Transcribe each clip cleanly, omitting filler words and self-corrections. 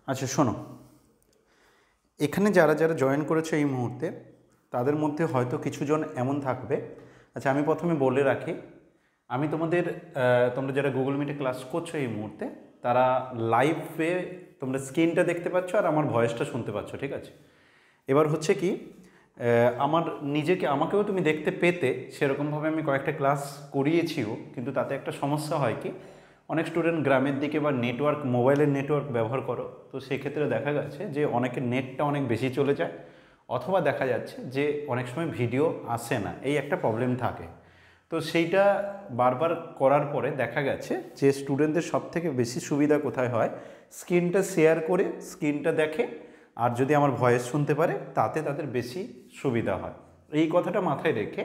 আচ্ছা শোনো, এখানে যারা যারা জয়েন করেছে এই মুহূর্তে তাদের মধ্যে হয়তো কিছুজন এমন থাকবে। আচ্ছা আমি প্রথমে বলে রাখি, আমি তোমাদের তোমরা যারা গুগল মিটে ক্লাস করছো এই মুহূর্তে তারা লাইভে তোমরা স্ক্রিনটা দেখতে পাচ্ছ আর আমার ভয়েসটা শুনতে পাচ্ছ, ঠিক আছে? এবার হচ্ছে কি, আমার আমাকেও তুমি দেখতে পেতে সেরকমভাবে আমি কয়েকটা ক্লাস করিয়েছিও, কিন্তু তাতে একটা সমস্যা হয় কি, অনেক স্টুডেন্ট গ্রামের দিকে বা মোবাইলের নেটওয়ার্ক ব্যবহার করো, তো সেক্ষেত্রে দেখা যাচ্ছে যে অনেকের নেটটা অনেক বেশি চলে যায়, অথবা দেখা যাচ্ছে যে অনেক সময় ভিডিও আসে না, এই একটা প্রবলেম থাকে। তো সেইটা বারবার করার পরে দেখা গেছে যে স্টুডেন্টদের সবথেকে বেশি সুবিধা কোথায় হয়, স্ক্রিনটা শেয়ার করে স্ক্রিনটা দেখে আর যদি আমার ভয়েস শুনতে পারে তাতে তাদের বেশি সুবিধা হয়। এই কথাটা মাথায় রেখে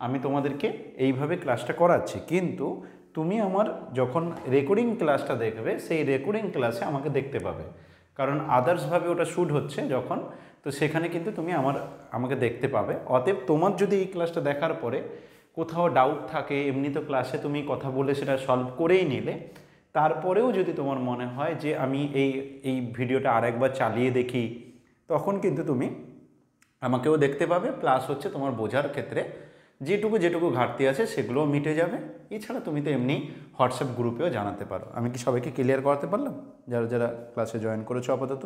আমি তোমাদেরকে এইভাবে ক্লাসটা করাচ্ছি, কিন্তু তুমি আমার যখন রেকর্ডিং ক্লাসটা দেখবে সেই রেকর্ডিং ক্লাসে আমাকে দেখতে পাবে, কারণ আদার্সভাবে ওটা শ্যুট হচ্ছে যখন, তো সেখানে কিন্তু তুমি আমাকে দেখতে পাবে। অতএব তোমার যদি এই ক্লাসটা দেখার পরে কোথাও ডাউট থাকে, এমনি তো ক্লাসে তুমি কথা বলে সেটা সলভ করেই নিলে, তারপরেও যদি তোমার মনে হয় যে আমি এই ভিডিওটা আরেকবার চালিয়ে দেখি, তখন কিন্তু তুমি আমাকেও দেখতে পাবে, প্লাস হচ্ছে তোমার বোঝার ক্ষেত্রে যেটুকু ঘাটতি আছে সেগুলোও মিটে যাবে। এছাড়া তুমি তো এমনি হোয়াটসঅ্যাপ গ্রুপেও জানাতে পারো। আমি কি সবাইকে ক্লিয়ার করাতে পারলাম যারা যারা ক্লাসে জয়েন করেছো আপাতত?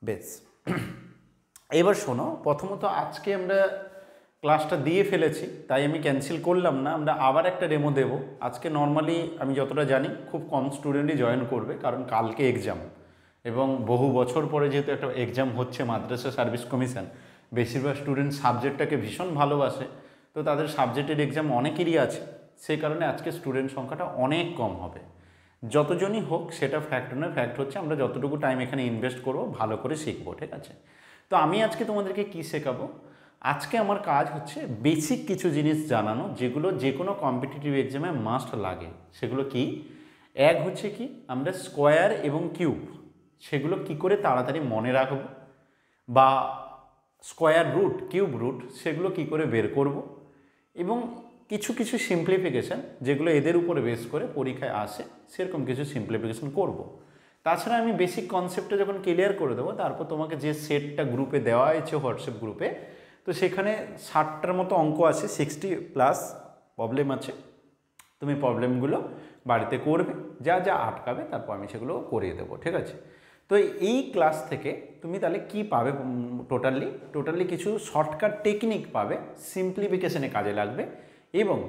বেশ, এবার শোনো, প্রথমত আজকে আমরা ক্লাসটা দিয়ে ফেলেছি তাই আমি ক্যান্সেল করলাম না, আমরা আবার একটা ডেমো দেব। আজকে নর্মালি আমি যতটা জানি খুব কম স্টুডেন্টই জয়েন করবে, কারণ কালকে এক্সাম, এবং বহু বছর পরে যেহেতু একটা এক্সাম হচ্ছে মাদ্রাসা সার্ভিস কমিশন, বেশিরভাগ স্টুডেন্ট সাবজেক্টটাকে ভীষণ ভালোবাসে, তো তাদের সাবজেক্টের এক্সাম অনেকেরই আছে, সেই কারণে আজকে স্টুডেন্ট সংখ্যাটা অনেক কম হবে। যতজনই হোক সেটা ফ্যাক্ট নয়, ফ্যাক্ট হচ্ছে আমরা যতটুকু টাইম এখানে ইনভেস্ট করব ভালো করে শিখবো, ঠিক আছে? তো আমি আজকে তোমাদেরকে কি শেখাবো, আজকে আমার কাজ হচ্ছে বেসিক কিছু জিনিস জানানো যেগুলো যে কোনো কম্পিটিটিভ এক্সামে মাস্ট লাগে। সেগুলো কি? এক হচ্ছে কি, আমরা স্কোয়ার এবং কিউব সেগুলো কি করে তাড়াতাড়ি মনে রাখবো, বা স্কোয়ার রুট, কিউব রুট সেগুলো কি করে বের করব, এবং কিছু কিছু সিম্পলিফিকেশান যেগুলো এদের উপরে বেস করে পরীক্ষায় আসে, সেরকম কিছু সিম্পলিফিকেশান করব। তাছাড়া আমি বেসিক কনসেপ্টটা যখন ক্লিয়ার করে দেবো, তারপর তোমাকে যে সেটটা গ্রুপে দেওয়া হয়েছে হোয়াটসঅ্যাপ গ্রুপে, তো সেখানে 60টার মতো অঙ্ক আছে, 60+ প্রবলেম আছে। তুমি প্রবলেমগুলো বাড়িতে করবে, যা যা আটকাবে তারপর আমি সেগুলো করিয়ে দেবো, ঠিক আছে? তো এই ক্লাস থেকে তুমি তাহলে কি পাবে, টোটালি কিছু শর্টকাট টেকনিক পাবে, সিম্পলিফিকেশনে কাজে লাগবে। এবং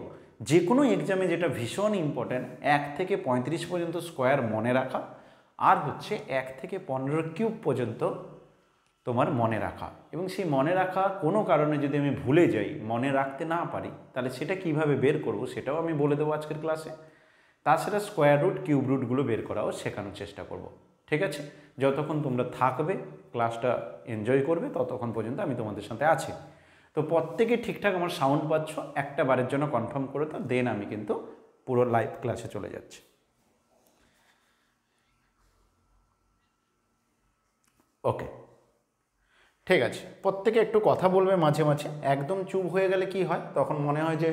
যে কোনো এক্সামে যেটা ভীষণ ইম্পর্ট্যান্ট, 1 থেকে 35 পর্যন্ত স্কোয়ার মনে রাখা, আর হচ্ছে 1 থেকে 15 কিউব পর্যন্ত তোমার মনে রাখা। এবং সেই মনে রাখা কোনো কারণে যদি আমি ভুলে যাই, মনে রাখতে না পারি, তাহলে সেটা কিভাবে বের করব সেটাও আমি বলে দেবো আজকের ক্লাসে। তাছাড়া স্কোয়ার রুট, কিউব রুটগুলো বের করাও শেখানোর চেষ্টা করব, ঠিক আছে? যতক্ষণ তোমরা থাকবে, ক্লাসটা এনজয় করবে, ততক্ষণ পর্যন্ত আমি তোমাদের সাথে আছি। তো প্রত্যেকে ঠিকঠাক আমার সাউন্ড পাচ্ছ, একটা বারের জন্য কনফার্ম করে তো, দেন আমি কিন্তু পুরো লাইভ ক্লাসে চলে যাচ্ছি। ওকে, ঠিক আছে। প্রত্যেকে একটু কথা বলবে মাঝে মাঝে, একদম চুপ হয়ে গেলে কি হয়, তখন মনে হয় যে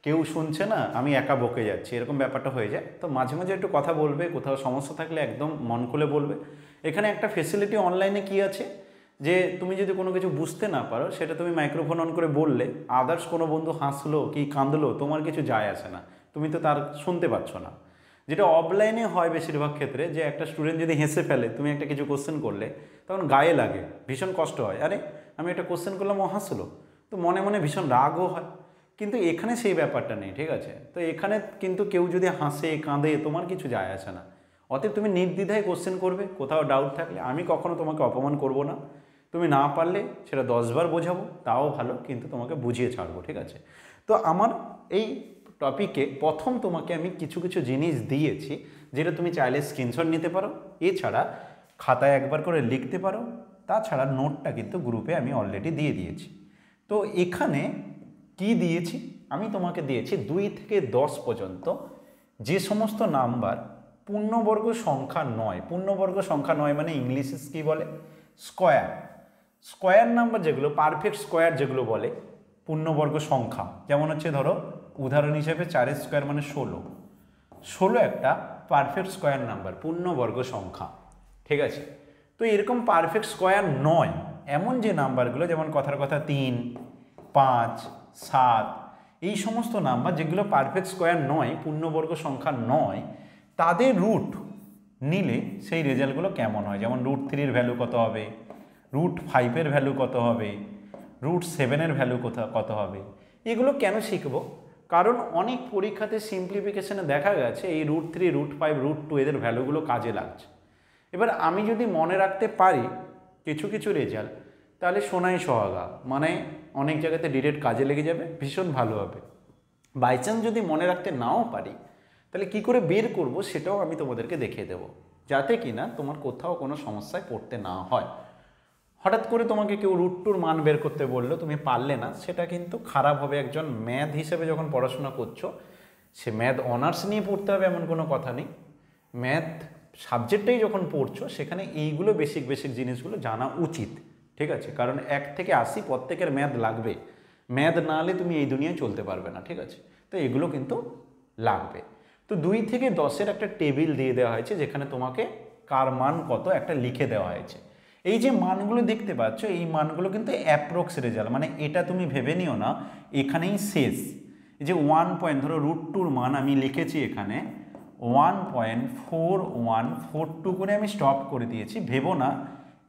কেউ শুনছে না, আমি একা বকে যাচ্ছি, এরকম ব্যাপারটা হয়ে যায়। তো মাঝে মাঝে একটু কথা বলবে, কোথাও সমস্যা থাকলে একদম মন খুলে বলবে। এখানে একটা ফেসিলিটি অনলাইনে কি আছে, যে তুমি যদি কোনো কিছু বুঝতে না পারো, সেটা তুমি মাইক্রোফোন অন করে বললে, আদার্স কোনো বন্ধু হাসলো কি কাঁদলো তোমার কিছু যায় আসে না, তুমি তো তার শুনতে পাচ্ছ না। যেটা অফলাইনে হয় বেশিরভাগ ক্ষেত্রে, যে একটা স্টুডেন্ট যদি হেসে ফেলে, তুমি একটা কিছু কোশ্চেন করলে, তখন গায়ে লাগে, ভীষণ কষ্ট হয়, আরে আমি একটা কোশ্চেন করলাম ও হাসলো, তো মনে মনে ভীষণ রাগও হয়। কিন্তু এখানে সেই ব্যাপারটা নেই, ঠিক আছে? তো এখানে কিন্তু কেউ যদি হাসে কাঁদে তোমার কিছু যায় আসে না। অতএব তুমি নির্দ্বিধায় কোশ্চেন করবে, কোথাও ডাউট থাকলে আমি কখনো তোমাকে অপমান করব না। তুমি না পারলে সেটা 10বার বোঝাবো, তাও ভালো, কিন্তু তোমাকে বুঝিয়ে ছাড়বো, ঠিক আছে? তো আমার এই টপিকে প্রথম তোমাকে আমি কিছু কিছু জিনিস দিয়েছি, যেটা তুমি চাইলে স্ক্রিনশট নিতে পারো, এছাড়া খাতায় একবার করে লিখতে পারো, তাছাড়া নোটটা কিন্তু গ্রুপে আমি অলরেডি দিয়ে দিয়েছি। তো এখানে কি দিয়েছি, আমি তোমাকে দিয়েছি 2 থেকে 10 পর্যন্ত যে সমস্ত নাম্বার পূর্ণবর্গ সংখ্যা নয়। পূর্ণবর্গ সংখ্যা নয় মানে ইংলিশে কী বলে, স্কোয়ার। স্কোয়ার নাম্বার যেগুলো, পারফেক্ট স্কোয়ার যেগুলো বলে, পূর্ণবর্গ সংখ্যা, যেমন হচ্ছে ধরো উদাহরণ হিসেবে 4 স্কোয়ার মানে 16। 16 একটা পারফেক্ট স্কোয়ার নাম্বার, পূর্ণবর্গ সংখ্যা, ঠিক আছে। তো এরকম পারফেক্ট স্কোয়ার নয় এমন যে নাম্বারগুলো, যেমন কথার কথা 3, 5, 7, এই সমস্ত নাম্বার যেগুলো পারফেক্ট স্কোয়ার নয়, পূর্ণবর্গ সংখ্যা নয়, তাদের রুট নিলে সেই রেজাল্টগুলো কেমন হয়। যেমন √3 ভ্যালু কত হবে, √5 ভ্যালু কত হবে, √7 ভ্যালু কত হবে। এগুলো কেন শিখব? কারণ অনেক পরীক্ষাতে সিম্পলিফিকেশনে দেখা গেছে এই √3, √5, √2 এদের ভ্যালুগুলো কাজে লাগছে। এবার আমি যদি মনে রাখতে পারি কিছু কিছু রেজাল্ট, তাহলে সোনাই সোহাগা, মানে অনেক জায়গাতে ডিরেক্ট কাজে লেগে যাবে, ভীষণ ভালো হবে। বাই চান্স যদি মনে রাখতে নাও পারি, তাহলে কি করে বের করব সেটাও আমি তোমাদেরকে দেখিয়ে দেবো, যাতে কিনা তোমার কোথাও কোনো সমস্যায় পড়তে না হয়। হঠাৎ করে তোমাকে কেউ √2 মান বের করতে বললো, তুমি পারলে না, সেটা কিন্তু খারাপ হবে। একজন ম্যাথ হিসেবে যখন পড়াশোনা করছো, সে ম্যাথ অনার্স নিয়ে পড়তে হবে এমন কোনো কথা নেই। ম্যাথ সাবজেক্টেই যখন পড়ছো, সেখানে এইগুলো বেসিক জিনিসগুলো জানা উচিত, ঠিক আছে। কারণ 1 থেকে 80 প্রত্যেকের ম্যাথ লাগবে, ম্যাথ না হলে তুমি এই দুনিয়ায় চলতে পারবে না, ঠিক আছে। তো এগুলো কিন্তু লাগবে। তো 2 থেকে 10-এর একটা টেবিল দিয়ে দেওয়া হয়েছে, যেখানে তোমাকে কার মান কত একটা লিখে দেওয়া হয়েছে। এই যে মানগুলো দেখতে পাচ্ছ, এই মানগুলো কিন্তু অ্যাপ্রক্স রেজাল্ট, মানে এটা তুমি ভেবে নিও না এখানেই শেষ। এই যে 1 পয়েন্ট, ধরো √2 মান আমি লিখেছি এখানে 1.4142 করে আমি স্টপ করে দিয়েছি, ভেবো না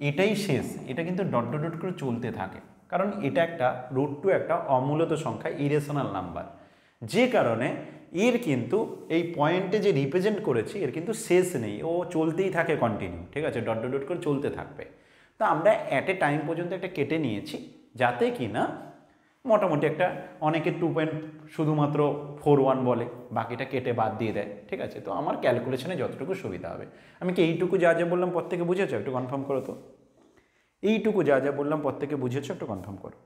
এটাই শেষ। এটা কিন্তু ডট ডট ডট করে চলতে থাকে, কারণ এটা একটা √2 একটা অমূলত সংখ্যা, ইরেশনাল নাম্বার, যে কারণে এর কিন্তু এই পয়েন্টে যে রিপ্রেজেন্ট করেছি এর কিন্তু শেষ নেই, ও চলতেই থাকে কন্টিনিউ, ঠিক আছে, ডট ডট ডট করে চলতে থাকবে। তো আমরা অ্যাট এ টাইম পর্যন্ত একটা কেটে নিয়েছি, যাতে কি না মোটামুটি একটা, অনেকে 2 পয়েন্ট শুধুমাত্র 41 বলে, বাকিটা কেটে বাদ দিয়ে দেয়, ঠিক আছে। তো আমার ক্যালকুলেশনে যতটুকু সুবিধা হবে। আমি কি এইটুকু যা যা বললাম প্রত্যেকে বুঝেছো? একটু কনফার্ম করো তো, এইটুকু যা যা বললাম প্রত্যেকে বুঝেছো? একটু কনফার্ম করো।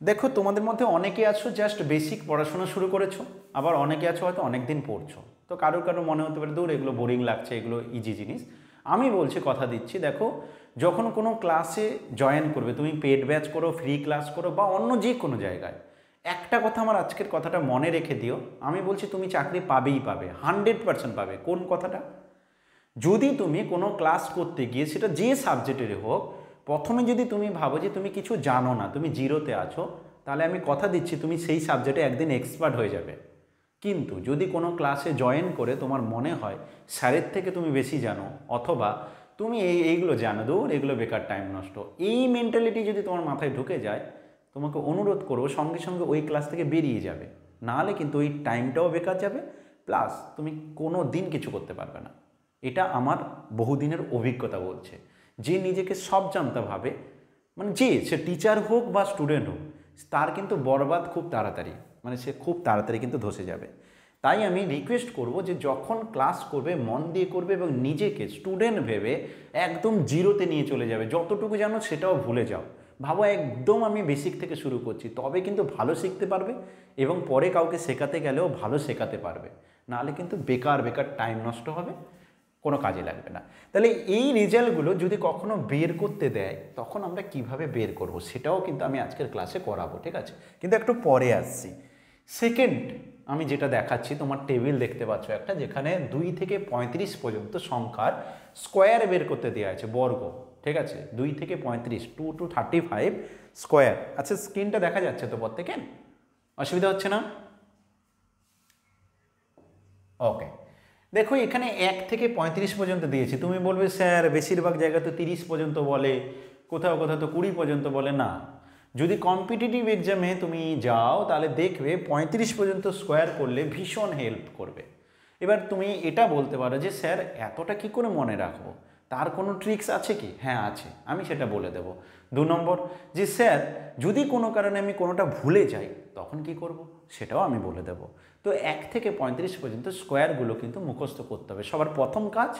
দেখো, তোমাদের মধ্যে অনেকে আছো জাস্ট বেসিক পড়াশোনা শুরু করেছো, আবার অনেকে আছো হয়তো অনেক দিন পড়ছো। তো কারো মনে হতে পারে দূর এগুলো বোরিং লাগছে, এগুলো ইজি জিনিস। আমি বলছি, কথা দিচ্ছি, দেখো যখন কোনো ক্লাসে জয়েন করবে, তুমি পেড ব্যাচ করো, ফ্রি ক্লাস করো, বা অন্য যে কোনো জায়গায়, একটা কথা আমার আজকের কথাটা মনে রেখে দিও, আমি বলছি তুমি চাকরি পাবেই পাবে, 100% পাবে। কোন কথাটা? যদি তুমি কোনো ক্লাস করতে গিয়ে, সেটা যে সাবজেক্টেরই হোক, প্রথমে যদি তুমি ভাবো যে তুমি কিছু জানো না, তুমি জিরোতে আছো, তাহলে আমি কথা দিচ্ছি তুমি সেই সাবজেক্টে একদিন এক্সপার্ট হয়ে যাবে। কিন্তু যদি কোনো ক্লাসে জয়েন করে তোমার মনে হয় স্যারের থেকে তুমি বেশি জানো, অথবা তুমি এইগুলো জানো, দূর এগুলো বেকার, টাইম নষ্ট, এই মেন্টালিটি যদি তোমার মাথায় ঢুকে যায়, তোমাকে অনুরোধ করবো সঙ্গে সঙ্গে ওই ক্লাস থেকে বেরিয়ে যাবে, নাহলে কিন্তু ওই টাইমটাও বেকার যাবে, প্লাস তুমি কোনো দিন কিছু করতে পারবে না। এটা আমার বহুদিনের অভিজ্ঞতা বলছে। যে নিজেকে সব জানতে ভাবে, মানে সে টিচার হোক বা স্টুডেন্ট হোক, তার কিন্তু বরবাদ খুব তাড়াতাড়ি, মানে সে খুব তাড়াতাড়ি কিন্তু ধসে যাবে। তাই আমি রিকোয়েস্ট করব যে যখন ক্লাস করবে মন দিয়ে করবে, এবং নিজেকে স্টুডেন্ট ভেবে একদম জিরোতে নিয়ে চলে যাবে। যতটুকু জানো সেটাও ভুলে যাও, ভাবো একদম আমি বেসিক থেকে শুরু করছি, তবে কিন্তু ভালো শিখতে পারবে, এবং পরে কাউকে শেখাতে গেলেও ভালো শেখাতে পারবে। নাহলে কিন্তু বেকার টাইম নষ্ট হবে, কোনো কাজে লাগবে না। তাহলে এই রেজাল্টগুলো যদি কখনো বের করতে দেয়, তখন আমরা কিভাবে বের করব সেটাও কিন্তু আমি আজকের ক্লাসে করাবো, ঠিক আছে। কিন্তু একটু পরে আসছি। সেকেন্ড, আমি যেটা দেখাচ্ছি, তোমার টেবিল দেখতে পাচ্ছ একটা, যেখানে 2 থেকে 35 পর্যন্ত সংখ্যার স্কোয়ার বের করতে দেওয়া আছে, বর্গ, ঠিক আছে। 2 থেকে 35, 2 to 35 স্কোয়ার। আচ্ছা, স্ক্রিনটা দেখা যাচ্ছে তো প্রত্যেকের? অসুবিধা হচ্ছে না? ওকে, দেখো এখানে 1 থেকে 35 পর্যন্ত দিয়েছি। তুমি বলবে স্যার বেশিরভাগ জায়গায় তো 30 পর্যন্ত বলে, কোথাও কোথাও তো 20 পর্যন্ত বলে। না, যদি কম্পিটিটিভ এক্সামে তুমি যাও, তাহলে দেখবে 35 পর্যন্ত স্কোয়ার করলে ভীষণ হেল্প করবে। এবার তুমি এটা বলতে পারো যে স্যার এতটা কি করে মনে রাখবো, তার কোনো ট্রিক্স আছে কি? হ্যাঁ আছে, আমি সেটা বলে দেব। 2 নম্বর, যে স্যার যদি কোনো কারণে আমি কোনোটা ভুলে যাই, তখন কি করব, সেটাও আমি বলে দেব। তো 1 থেকে 35 পর্যন্ত স্কোয়ারগুলো কিন্তু মুখস্থ করতে হবে। সবার প্রথম কাজ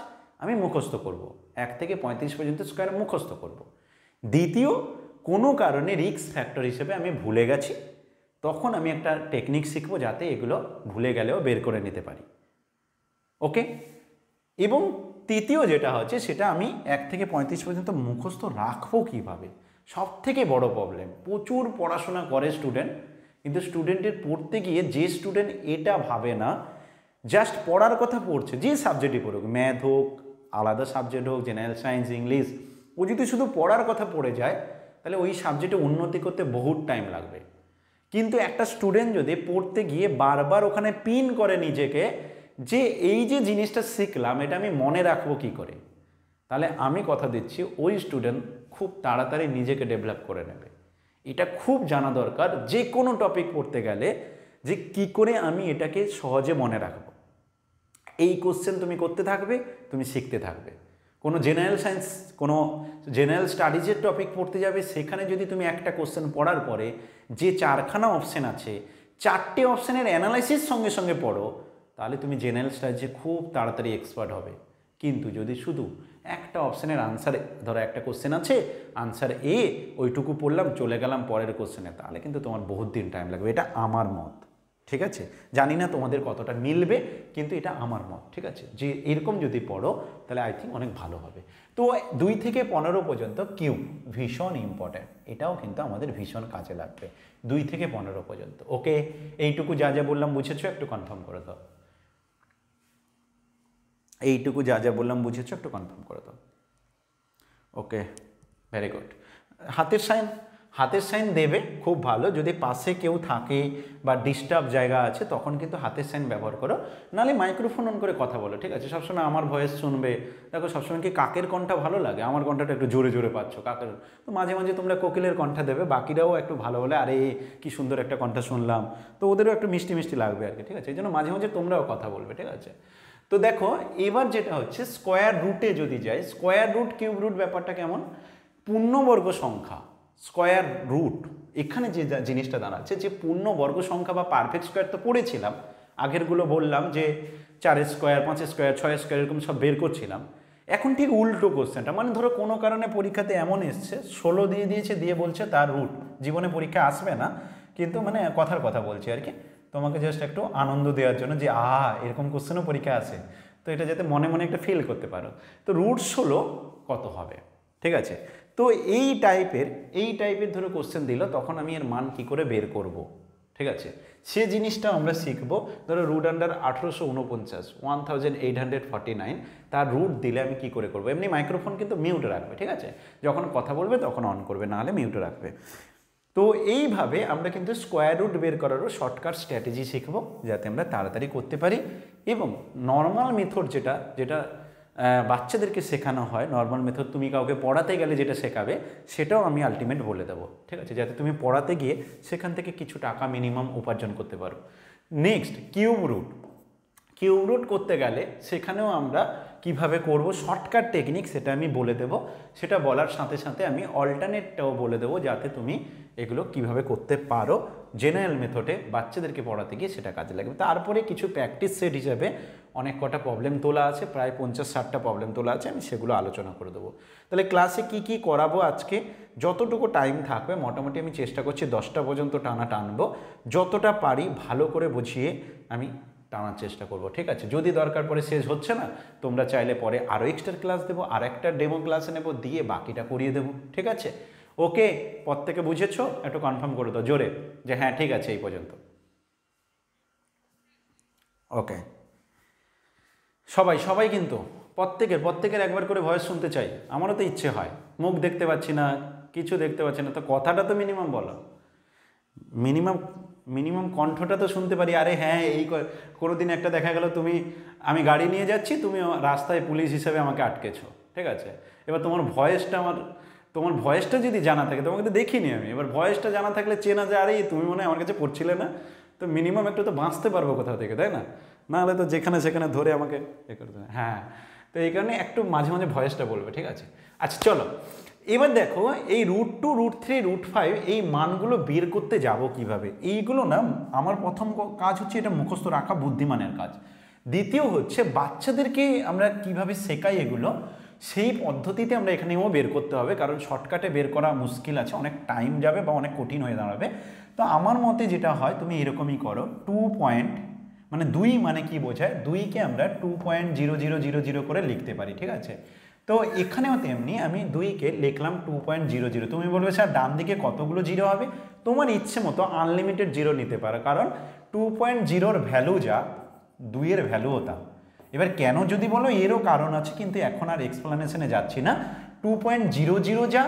আমি মুখস্থ করব, 1 থেকে 35 পর্যন্ত স্কোয়ার মুখস্থ করব। দ্বিতীয়, কোনো কারণে রিস্ক ফ্যাক্টর হিসেবে আমি ভুলে গেছি, তখন আমি একটা টেকনিক শিখবো যাতে এগুলো ভুলে গেলেও বের করে নিতে পারি। ওকে, এবং তৃতীয় যেটা হচ্ছে, সেটা আমি 1 থেকে 35 পর্যন্ত মুখস্থ রাখবো কীভাবে, সব থেকে বড় প্রবলেম। প্রচুর পড়াশোনা করে স্টুডেন্ট, কিন্তু স্টুডেন্টের পড়তে গিয়ে যে স্টুডেন্ট এটা ভাবে না, জাস্ট পড়ার কথা পড়ছে, যে সাবজেক্টই পড়ুক, ম্যাথ হোক, আলাদা সাবজেক্ট হোক, জেনারেল সায়েন্স, ইংলিশ, ও যদি শুধু পড়ার কথা পড়ে যায় তাহলে ওই সাবজেক্টে উন্নতি করতে বহুত টাইম লাগবে। কিন্তু একটা স্টুডেন্ট যদি পড়তে গিয়ে বারবার ওখানে পিন করে নিজেকে যে এই যে জিনিসটা শিখলাম এটা আমি মনে রাখবো কী করে, তাহলে আমি কথা দিচ্ছি ওই স্টুডেন্ট খুব তাড়াতাড়ি নিজেকে ডেভেলপ করে নেবে। এটা খুব জানা দরকার যে কোনো টপিক পড়তে গেলে, যে কি করে আমি এটাকে সহজে মনে রাখবো। এই কোশ্চেন তুমি করতে থাকবে, তুমি শিখতে থাকবে। কোনো জেনারেল সায়েন্স, কোনো জেনারেল স্টাডিজের টপিক পড়তে যাবে, সেখানে যদি তুমি একটা কোশ্চেন পড়ার পরে যে 4খানা অপশান আছে, 4টে অপশানের অ্যানালাইসিস সঙ্গে সঙ্গে পড়ো, তাহলে তুমি জেনারেল স্টাডিজে খুব তাড়াতাড়ি এক্সপার্ট হবে। কিন্তু যদি শুধু একটা অপশানের আনসার, ধরো একটা কোশ্চেন আছে, আনসার এ, ওইটুকু পড়লাম চলে গেলাম পরের কোশ্চেনে, তাহলে কিন্তু তোমার বহুত দিন টাইম লাগবে। এটা আমার মত, ঠিক আছে? জানি না তোমাদের কতটা মিলবে, কিন্তু এটা আমার মত, ঠিক আছে? যে এরকম যদি পড়ো তাহলে আই থিঙ্ক অনেক ভালো হবে। তো 2 থেকে 15 পর্যন্ত কিউব ভীষণ ইম্পর্ট্যান্ট, এটাও কিন্তু আমাদের ভীষণ কাজে লাগবে 2 থেকে 15 পর্যন্ত। ওকে, এইটুকু যা যা বললাম বুঝেছো? একটু কনফার্ম করে দাও। এইটুকু যা যা বললাম বুঝেছো? একটু কনফার্ম করে দাও। ওকে, ভেরি গুড। হাতের সাইন দেবে, খুব ভালো। যদি পাশে কেউ থাকে বা ডিস্টার্ব জায়গা আছে তখন কিন্তু হাতের সাইন ব্যবহার করো, নাহলে মাইক্রোফোন অন করে কথা বলো, ঠিক আছে? সবসময় আমার ভয়েস শুনবে। দেখো সবসময় কি কাকের কণ্ঠা ভালো লাগে? আমার কণ্ঠাটা একটু জোরে জোরে পাচ্ছ, কাকের তো মাঝে মাঝে তোমরা কোকিলের কণ্ঠা দেবে, বাকিরাও একটু ভালো হলে আরে কি সুন্দর একটা কণ্ঠা শুনলাম, তো ওদেরও একটু মিষ্টি মিষ্টি লাগবে আর কি, ঠিক আছে? এই জন্য মাঝে মাঝে তোমরাও কথা বলবে, ঠিক আছে? তো দেখো এবার যেটা হচ্ছে স্কোয়ার রুটে যদি যাই, স্কোয়ার রুট কিউব রুট ব্যাপারটা কেমন? পূর্ণবর্গ সংখ্যা স্কোয়ার রুট, এখানে যে জিনিসটা দাঁড়াচ্ছে যে পূর্ণবর্গ সংখ্যা বা পারফেক্ট স্কোয়ার তো পড়েছিলাম, আগেরগুলো বললাম যে 4 স্কোয়ার, 5 স্কোয়ার, 6 স্কোয়ার এরকম সব বের করছিলাম। এখন ঠিক উল্টো কোশ্চেনটা, মানে ধরো কোনো কারণে পরীক্ষাতে এমন এসছে 16 দিয়ে দিয়েছে, দিয়ে বলছে তার রুট, জীবনে পরীক্ষা আসবে না কিন্তু মানে কথার কথা বলছি আর কি, তোমাকে জাস্ট একটু আনন্দ দেওয়ার জন্য যে এরকম কোশ্চেনও পরীক্ষা আসে, তো এটা যাতে মনে মনে একটা ফিল করতে পারো। তো রুট 16 কত হবে, ঠিক আছে? তো এই টাইপের ধরো কোশ্চেন দিল, তখন আমি এর মান কি করে বের করব, ঠিক আছে? সে জিনিসটা আমরা শিখবো। ধরো রুট আন্ডার 1849, 1849, তার রুট দিলে আমি কি করে করবো? এমনি মাইক্রোফোন কিন্তু মিউটে রাখবে, ঠিক আছে? যখন কথা বলবে তখন অন করবে, নাহলে মিউটে রাখবে। তো এইভাবে আমরা কিন্তু স্কোয়ার রুট বের করারও শর্টকাট স্ট্র্যাটেজি শিখবো, যাতে আমরা তাড়াতাড়ি করতে পারি। এবং নর্মাল মেথড যেটা বাচ্চাদেরকে শেখানো হয়, নর্মাল মেথড তুমি কাউকে পড়াতে গেলে যেটা শেখাবে, সেটাও আমি আলটিমেট বলে দেবো, ঠিক আছে? যাতে তুমি পড়াতে গিয়ে সেখান থেকে কিছু টাকা মিনিমাম উপার্জন করতে পারো। নেক্সট কিউব রুট করতে গেলে সেখানেও আমরা কিভাবে করব, শর্টকাট টেকনিক সেটা আমি বলে দেব। সেটা বলার সাথে সাথে আমি অল্টারনেটটাও বলে দেবো, যাতে তুমি এগুলো কিভাবে করতে পারো জেনারেল মেথডে বাচ্চাদেরকে পড়াতে গিয়ে সেটা কাজে লাগবে। তারপরে কিছু প্র্যাকটিস সেট হিসাবে অনেক কটা প্রবলেম তোলা আছে, প্রায় 50-60টা প্রবলেম তোলা আছে, আমি সেগুলো আলোচনা করে দেবো। তাহলে ক্লাসে কি করাবো আজকে, যতটুকু টাইম থাকবে মোটামুটি আমি চেষ্টা করছি 10টা পর্যন্ত টানবো, যতটা পারি ভালো করে বুঝিয়ে আমি টানার চেষ্টা করব, ঠিক আছে? যদি দরকার পড়ে শেষ হচ্ছে না, তোমরা চাইলে পরে আরও এক্সট্রা ক্লাস দেবো, আর একটা ডেমো ক্লাসে নেবো, দিয়ে বাকিটা করিয়ে দেবো, ঠিক আছে? ওকে, প্রত্যেকে বুঝেছো? একটু কনফার্ম করে দাও জোরে যে হ্যাঁ ঠিক আছে এই পর্যন্ত। ওকে, সবাই কিন্তু প্রত্যেকের একবার করে ভয়েস শুনতে চাই, আমারও তো ইচ্ছে হয়। মুখ দেখতে পাচ্ছি না, কিছু দেখতে পাচ্ছি না, তো কথাটা তো মিনিমাম বলো, মিনিমাম কণ্ঠটা তো শুনতে পারি। আরে হ্যাঁ, এই কোনো দিন একটা দেখা গেল আমি গাড়ি নিয়ে যাচ্ছি, তুমি রাস্তায় পুলিশ হিসেবে আমাকে আটকেছো, ঠিক আছে? এবার তোমার ভয়েসটা যদি জানা থাকে, তোমাকে তো দেখিনি আমি, এবার ভয়েসটা জানা থাকলে চেনা যায়, আরে তুমি মনে হয় আমার কাছে পড়ছিলে না, তো মিনিমাম একটু তো বাঁচতে পারবো কোথাও থেকে, তাই না? নাহলে তো যেখানে সেখানে ধরে আমাকে এ করতে হবে। হ্যাঁ, তো এই কারণে একটু মাঝে মাঝে ভয়েসটা বলবে, ঠিক আছে? আচ্ছা চলো, এবার দেখো এই রুট 2, রুট 3, রুট 5 এই মানগুলো বের করতে যাব কিভাবে। এইগুলো না আমার প্রথম কাজ হচ্ছে এটা মুখস্থ রাখা, বুদ্ধিমানের কাজ। দ্বিতীয় হচ্ছে বাচ্চাদেরকে আমরা কিভাবে শেখাই এগুলো, সেই পদ্ধতিতে আমরা এখানেও বের করতে হবে, কারণ শর্টকাটে বের করা মুশকিল আছে, অনেক টাইম যাবে বা অনেক কঠিন হয়ে দাঁড়াবে। তো আমার মতে যেটা হয়, তুমি এরকমই করো, 2 পয়েন্ট মানে 2 মানে কি বোঝায়, 2কে আমরা 2.0000 করে লিখতে পারি, ঠিক আছে? তো এখানেও তেমনি আমি 2কে লিখলাম 2.00। তুমি বলবে স্যার ডান দিকে কতগুলো জিরো হবে? তোমার ইচ্ছে মতো আনলিমিটেড জিরো নিতে পারো, কারণ 2.0 ভ্যালু যা 2-এর ভ্যালুও তা। এবার কেন যদি বলো, এরও কারণ আছে, কিন্তু এখন আর এক্সপ্লানেশনে যাচ্ছি না। 2.00 যা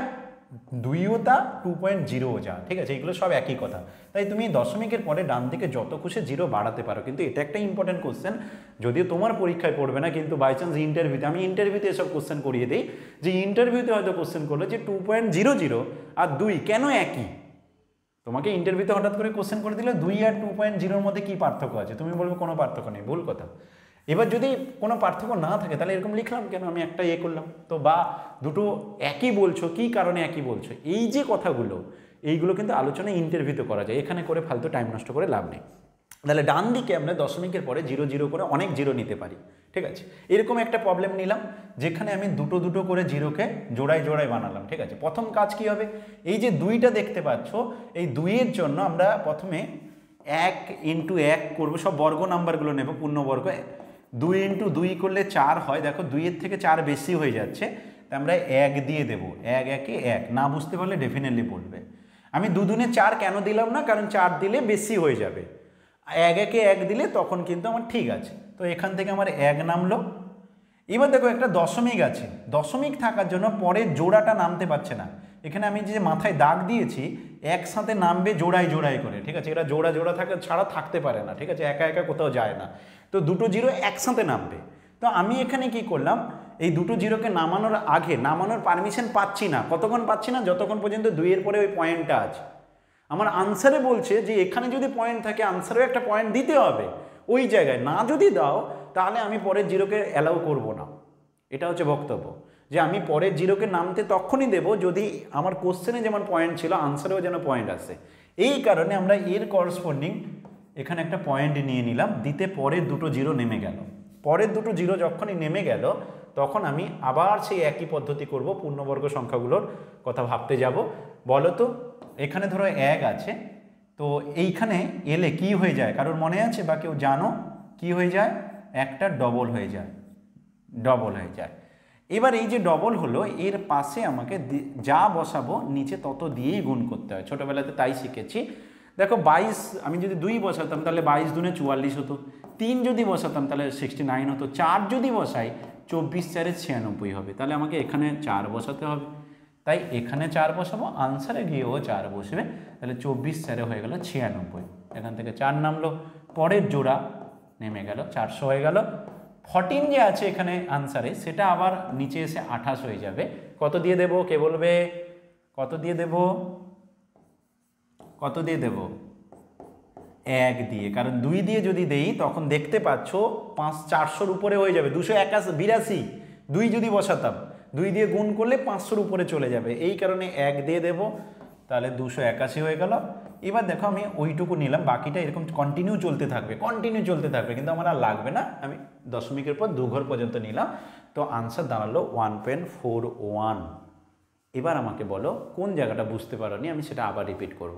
2ও তা, 2.0ও যা, ঠিক আছে, এগুলো সব একই কথা। তাই তুমি দশমিকের পরে ডান দিকে যত খুশি জিরো বাড়াতে পারো। কিন্তু এটা একটা ইম্পর্টেন্ট কোশ্চেন, যদিও তোমার পরীক্ষায় পড়বে না, কিন্তু বাই চান্স ইন্টারভিউতে, আমি ইন্টারভিউতে এসব কোশ্চেন করিয়ে দিই, যে ইন্টারভিউতে হয়তো কোশ্চেন করলো যে 2.00 আর 2 কেন একই। তোমাকে ইন্টারভিউতে হঠাৎ করে কোশ্চেন করে দিলে 2 আর 2.0-র মধ্যে কী পার্থক্য আছে, তুমি বলবে কোনো পার্থক্য নেই, ভুল কথা। এবার যদি কোনো পার্থক্য না থাকে তাহলে এরকম লিখলাম কেন, আমি একটা করলাম তো, বা দুটো একই বলছো, কী কারণে একই বলছো, এই যে কথাগুলো, এইগুলো কিন্তু আলোচনায় ইন্টারভিউতে করা যায়, এখানে করে ফালতু টাইম নষ্ট করে লাভ নেই। তাহলে ডান দিকে আমরা দশমিকের পরে 0 করে অনেক জিরো নিতে পারি, ঠিক আছে। এরকম একটা প্রবলেম নিলাম যেখানে আমি দুটো করে জিরোকে জোড়ায় বানালাম, ঠিক আছে। প্রথম কাজ কি হবে, এই যে 2টা দেখতে পাচ্ছ, এই 2-এর জন্য আমরা প্রথমে 1 × 1 করবো, সব বর্গ নাম্বারগুলো নেব, পূর্ণবর্গ। 2 × 2 করলে 4 হয়, দেখো 2-এর থেকে 4 বেশি হয়ে যাচ্ছে, তাই আমরা 1 দিয়ে দেবো। 1 × 1 না বুঝতে পারলে ডেফিনেটলি বলবে। আমি 2 × 4 কেন দিলাম না, কারণ 4 দিলে বেশি হয়ে যাবে, 1 × 1 দিলে তখন কিন্তু আমার ঠিক আছে। তো এখান থেকে আমার 1 নামলো। এবার দেখো একটা দশমিক আছে, দশমিক থাকার জন্য পরের জোড়াটা নামতে পারছে না। এখানে আমি যে মাথায় দাগ দিয়েছি, একসাথে নামবে জোড়ায় করে, ঠিক আছে। এটা জোড়া থাকা ছাড়া থাকতে পারে না, ঠিক আছে, একা কোথাও যায় না। তো দুটো জিরো একসাথে নামবে। তো আমি এখানে কি করলাম, এই দুটো জিরোকে নামানোর আগে, নামানোর পারমিশন পাচ্ছি না, কতক্ষণ পাচ্ছি না, যতক্ষণ পর্যন্ত 2-এর পরে ওই পয়েন্টটা আছে। আমার আনসারে বলছে যে এখানে যদি পয়েন্ট থাকে আনসারেও একটা পয়েন্ট দিতে হবে ওই জায়গায়, না যদি দাও তাহলে আমি পরের জিরোকে অ্যালাউ করব না। এটা হচ্ছে বক্তব্য, যে আমি পরের জিরোকে নামতে তখনই দেব যদি আমার কোশ্চেনে যেমন পয়েন্ট ছিল আনসারেও যেন পয়েন্ট আসে। এই কারণে আমরা এর করসপন্ডিং এখানে একটা পয়েন্ট নিয়ে নিলাম, দিতে পরের দুটো জিরো নেমে গেল। পরের দুটো জিরো যখনই নেমে গেল তখন আমি আবার সেই একই পদ্ধতি করব, পূর্ণবর্গ সংখ্যাগুলোর কথা ভাবতে যাব। বলো তো, এখানে ধরো 1 আছে, তো এইখানে এলে কি হয়ে যায়, কারোর মনে আছে বা কেউ জানো কি হয়ে যায়? একটা ডবল হয়ে যায়, এবার এই যে ডবল হলো, এর পাশে আমাকে যা বসাবো নিচে তত দিয়েই গুণ করতে হয়, ছোটোবেলাতে তাই শিখেছি। দেখো 22, আমি যদি 2 বসাতাম তাহলে 22 × 2 = 44 হতো, 3 যদি বসাতাম তাহলে 69 হতো, 4 যদি বসাই 24 × 4 = 96 হবে। তাহলে আমাকে এখানে 4 বসাতে হবে, তাই এখানে 4 বসাবো, আনসারে গিয়েও 4 বসবে, তাহলে 24 × 4 হয়ে গেল 96। এখান থেকে 4 নামলো, পরের জোড়া নেমে গেল, 400 হয়ে গেল। 14 যে আছে এখানে আনসারে, সেটা আবার নিচে এসে 28 হয়ে যাবে। কত দিয়ে দেবো, কে বলবে? কত দিয়ে দেব? 1 দিয়ে, কারণ 2 দিয়ে যদি দেই তখন দেখতে পাচ্ছ 400-র উপরে হয়ে যাবে, 282। 2 যদি বসাতাম, 2 দিয়ে গুণ করলে 500-র উপরে চলে যাবে, এই কারণে 1 দিয়ে দেব, তাহলে 281 হয়ে গেল। এবার দেখো আমি ওইটুকু নিলাম, বাকিটা এরকম কন্টিনিউ চলতে থাকবে, কিন্তু আমার আর লাগবে না, আমি দশমিকের পর 2 ঘর পর্যন্ত নিলাম। তো আনসার দাঁড়ালো 1.41। এবার আমাকে বলো কোন জায়গাটা বুঝতে পারোনি, আমি সেটা আবার রিপিট করব।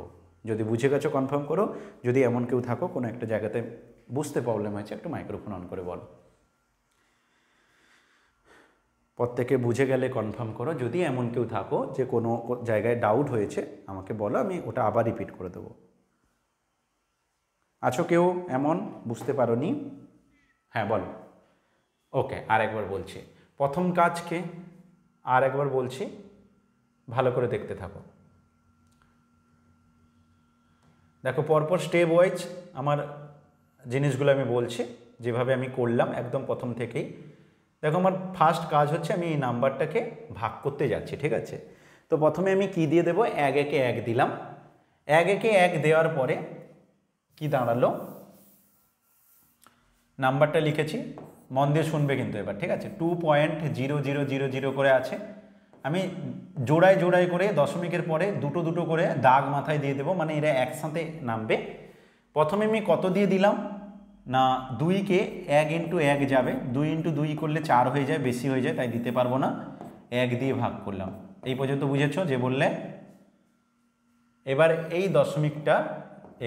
যদি বুঝে গেছো কনফার্ম করো, যদি এমন কেউ থাকো কোনো একটা জায়গাতে বুঝতে প্রবলেম হয়েছে, একটু মাইক্রোফোন অন করে বলো। প্রত্যেকে বুঝে গেলে কনফার্ম করো, যদি এমন কেউ থাকো যে কোনো জায়গায় ডাউট হয়েছে আমাকে বলো, আমি ওটা আবার রিপিট করে দেবো। আছো কেউ এমন বুঝতে পারোনি? হ্যাঁ বলো। ওকে, আরেকবার বলছি, প্রথম কাজকে আর একবার বলছি, ভালো করে দেখতে থাকো। দেখো পরপর স্টেপ ওয়াইজ আমার জিনিসগুলো আমি বলছি, যেভাবে আমি করলাম একদম প্রথম থেকেই। দেখো আমার ফার্স্ট কাজ হচ্ছে আমি এই নাম্বারটাকে ভাগ করতে যাচ্ছি, ঠিক আছে। তো প্রথমে আমি কি দিয়ে দেবো, 1 × 1 দিলাম। 1 × 1 দেওয়ার পরে কি দাঁড়ালো, নাম্বারটা লিখেছি, মন দিয়ে শুনবে কিন্তু এবার, ঠিক আছে। 2.0000 করে আছে, আমি জোড়ায় করে দশমিকের পরে দুটো করে দাগ মাথায় দিয়ে দেবো, মানে এরা একসাথে নামবে। প্রথমে আমি কত দিয়ে দিলাম না, 2কে 1 × 1 যাবে, 2 × 2 করলে 4 হয়ে যায়, বেশি হয়ে যায়, তাই দিতে পারবো না, 1 দিয়ে ভাগ করলাম। এই পর্যন্ত বুঝেছো যে বললে? এবার এই দশমিকটা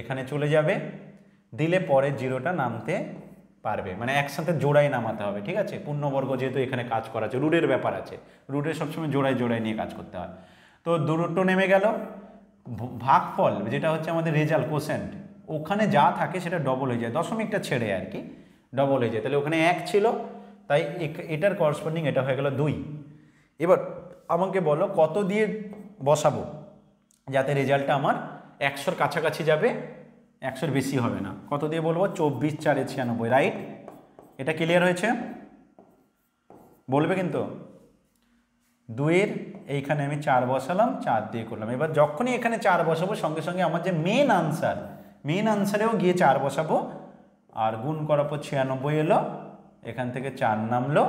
এখানে চলে যাবে, দিলে পরের জিরোটা নামতে পারবে, মানে একসাথে জোড়ায় নামাতে হবে, ঠিক আছে। পূর্ণবর্গ যেহেতু এখানে কাজ করা আছে, রুটের ব্যাপার আছে, রুটের সবসময় জোড়ায় জোড়ায় নিয়ে কাজ করতে হয়। তো দূরত্ব নেমে গেল, ভাগফল যেটা হচ্ছে আমাদের রেজাল্ট কোসেন্ট, ওখানে যা থাকে সেটা ডবল হয়ে যায়, দশমিকটা ছেড়ে আর কি ডবল হয়ে যায়। তাহলে ওখানে 1 ছিল, তাই এটার করসপন্ডিং এটা হয়ে গেল 2। এবার আমাকে বলো কত দিয়ে বসাবো যাতে রেজাল্টটা আমার 100-র কাছাকাছি যাবে, 100-র বেশি হবে না। কত দিয়ে বলবো? 24 4 96, রাইট? এটা ক্লিয়ার হয়েছে? বলবে কিন্তু। 2-এর এইখানে আমি 4 বসালাম, 4 দিয়ে করলাম। এবার যখনই এখানে 4 বসাবো সঙ্গে সঙ্গে আমার যে মেন আনসারেও গিয়ে 4 বসাবো, আর গুণ করার পর 96 এলো, এখান থেকে 4 নামলো,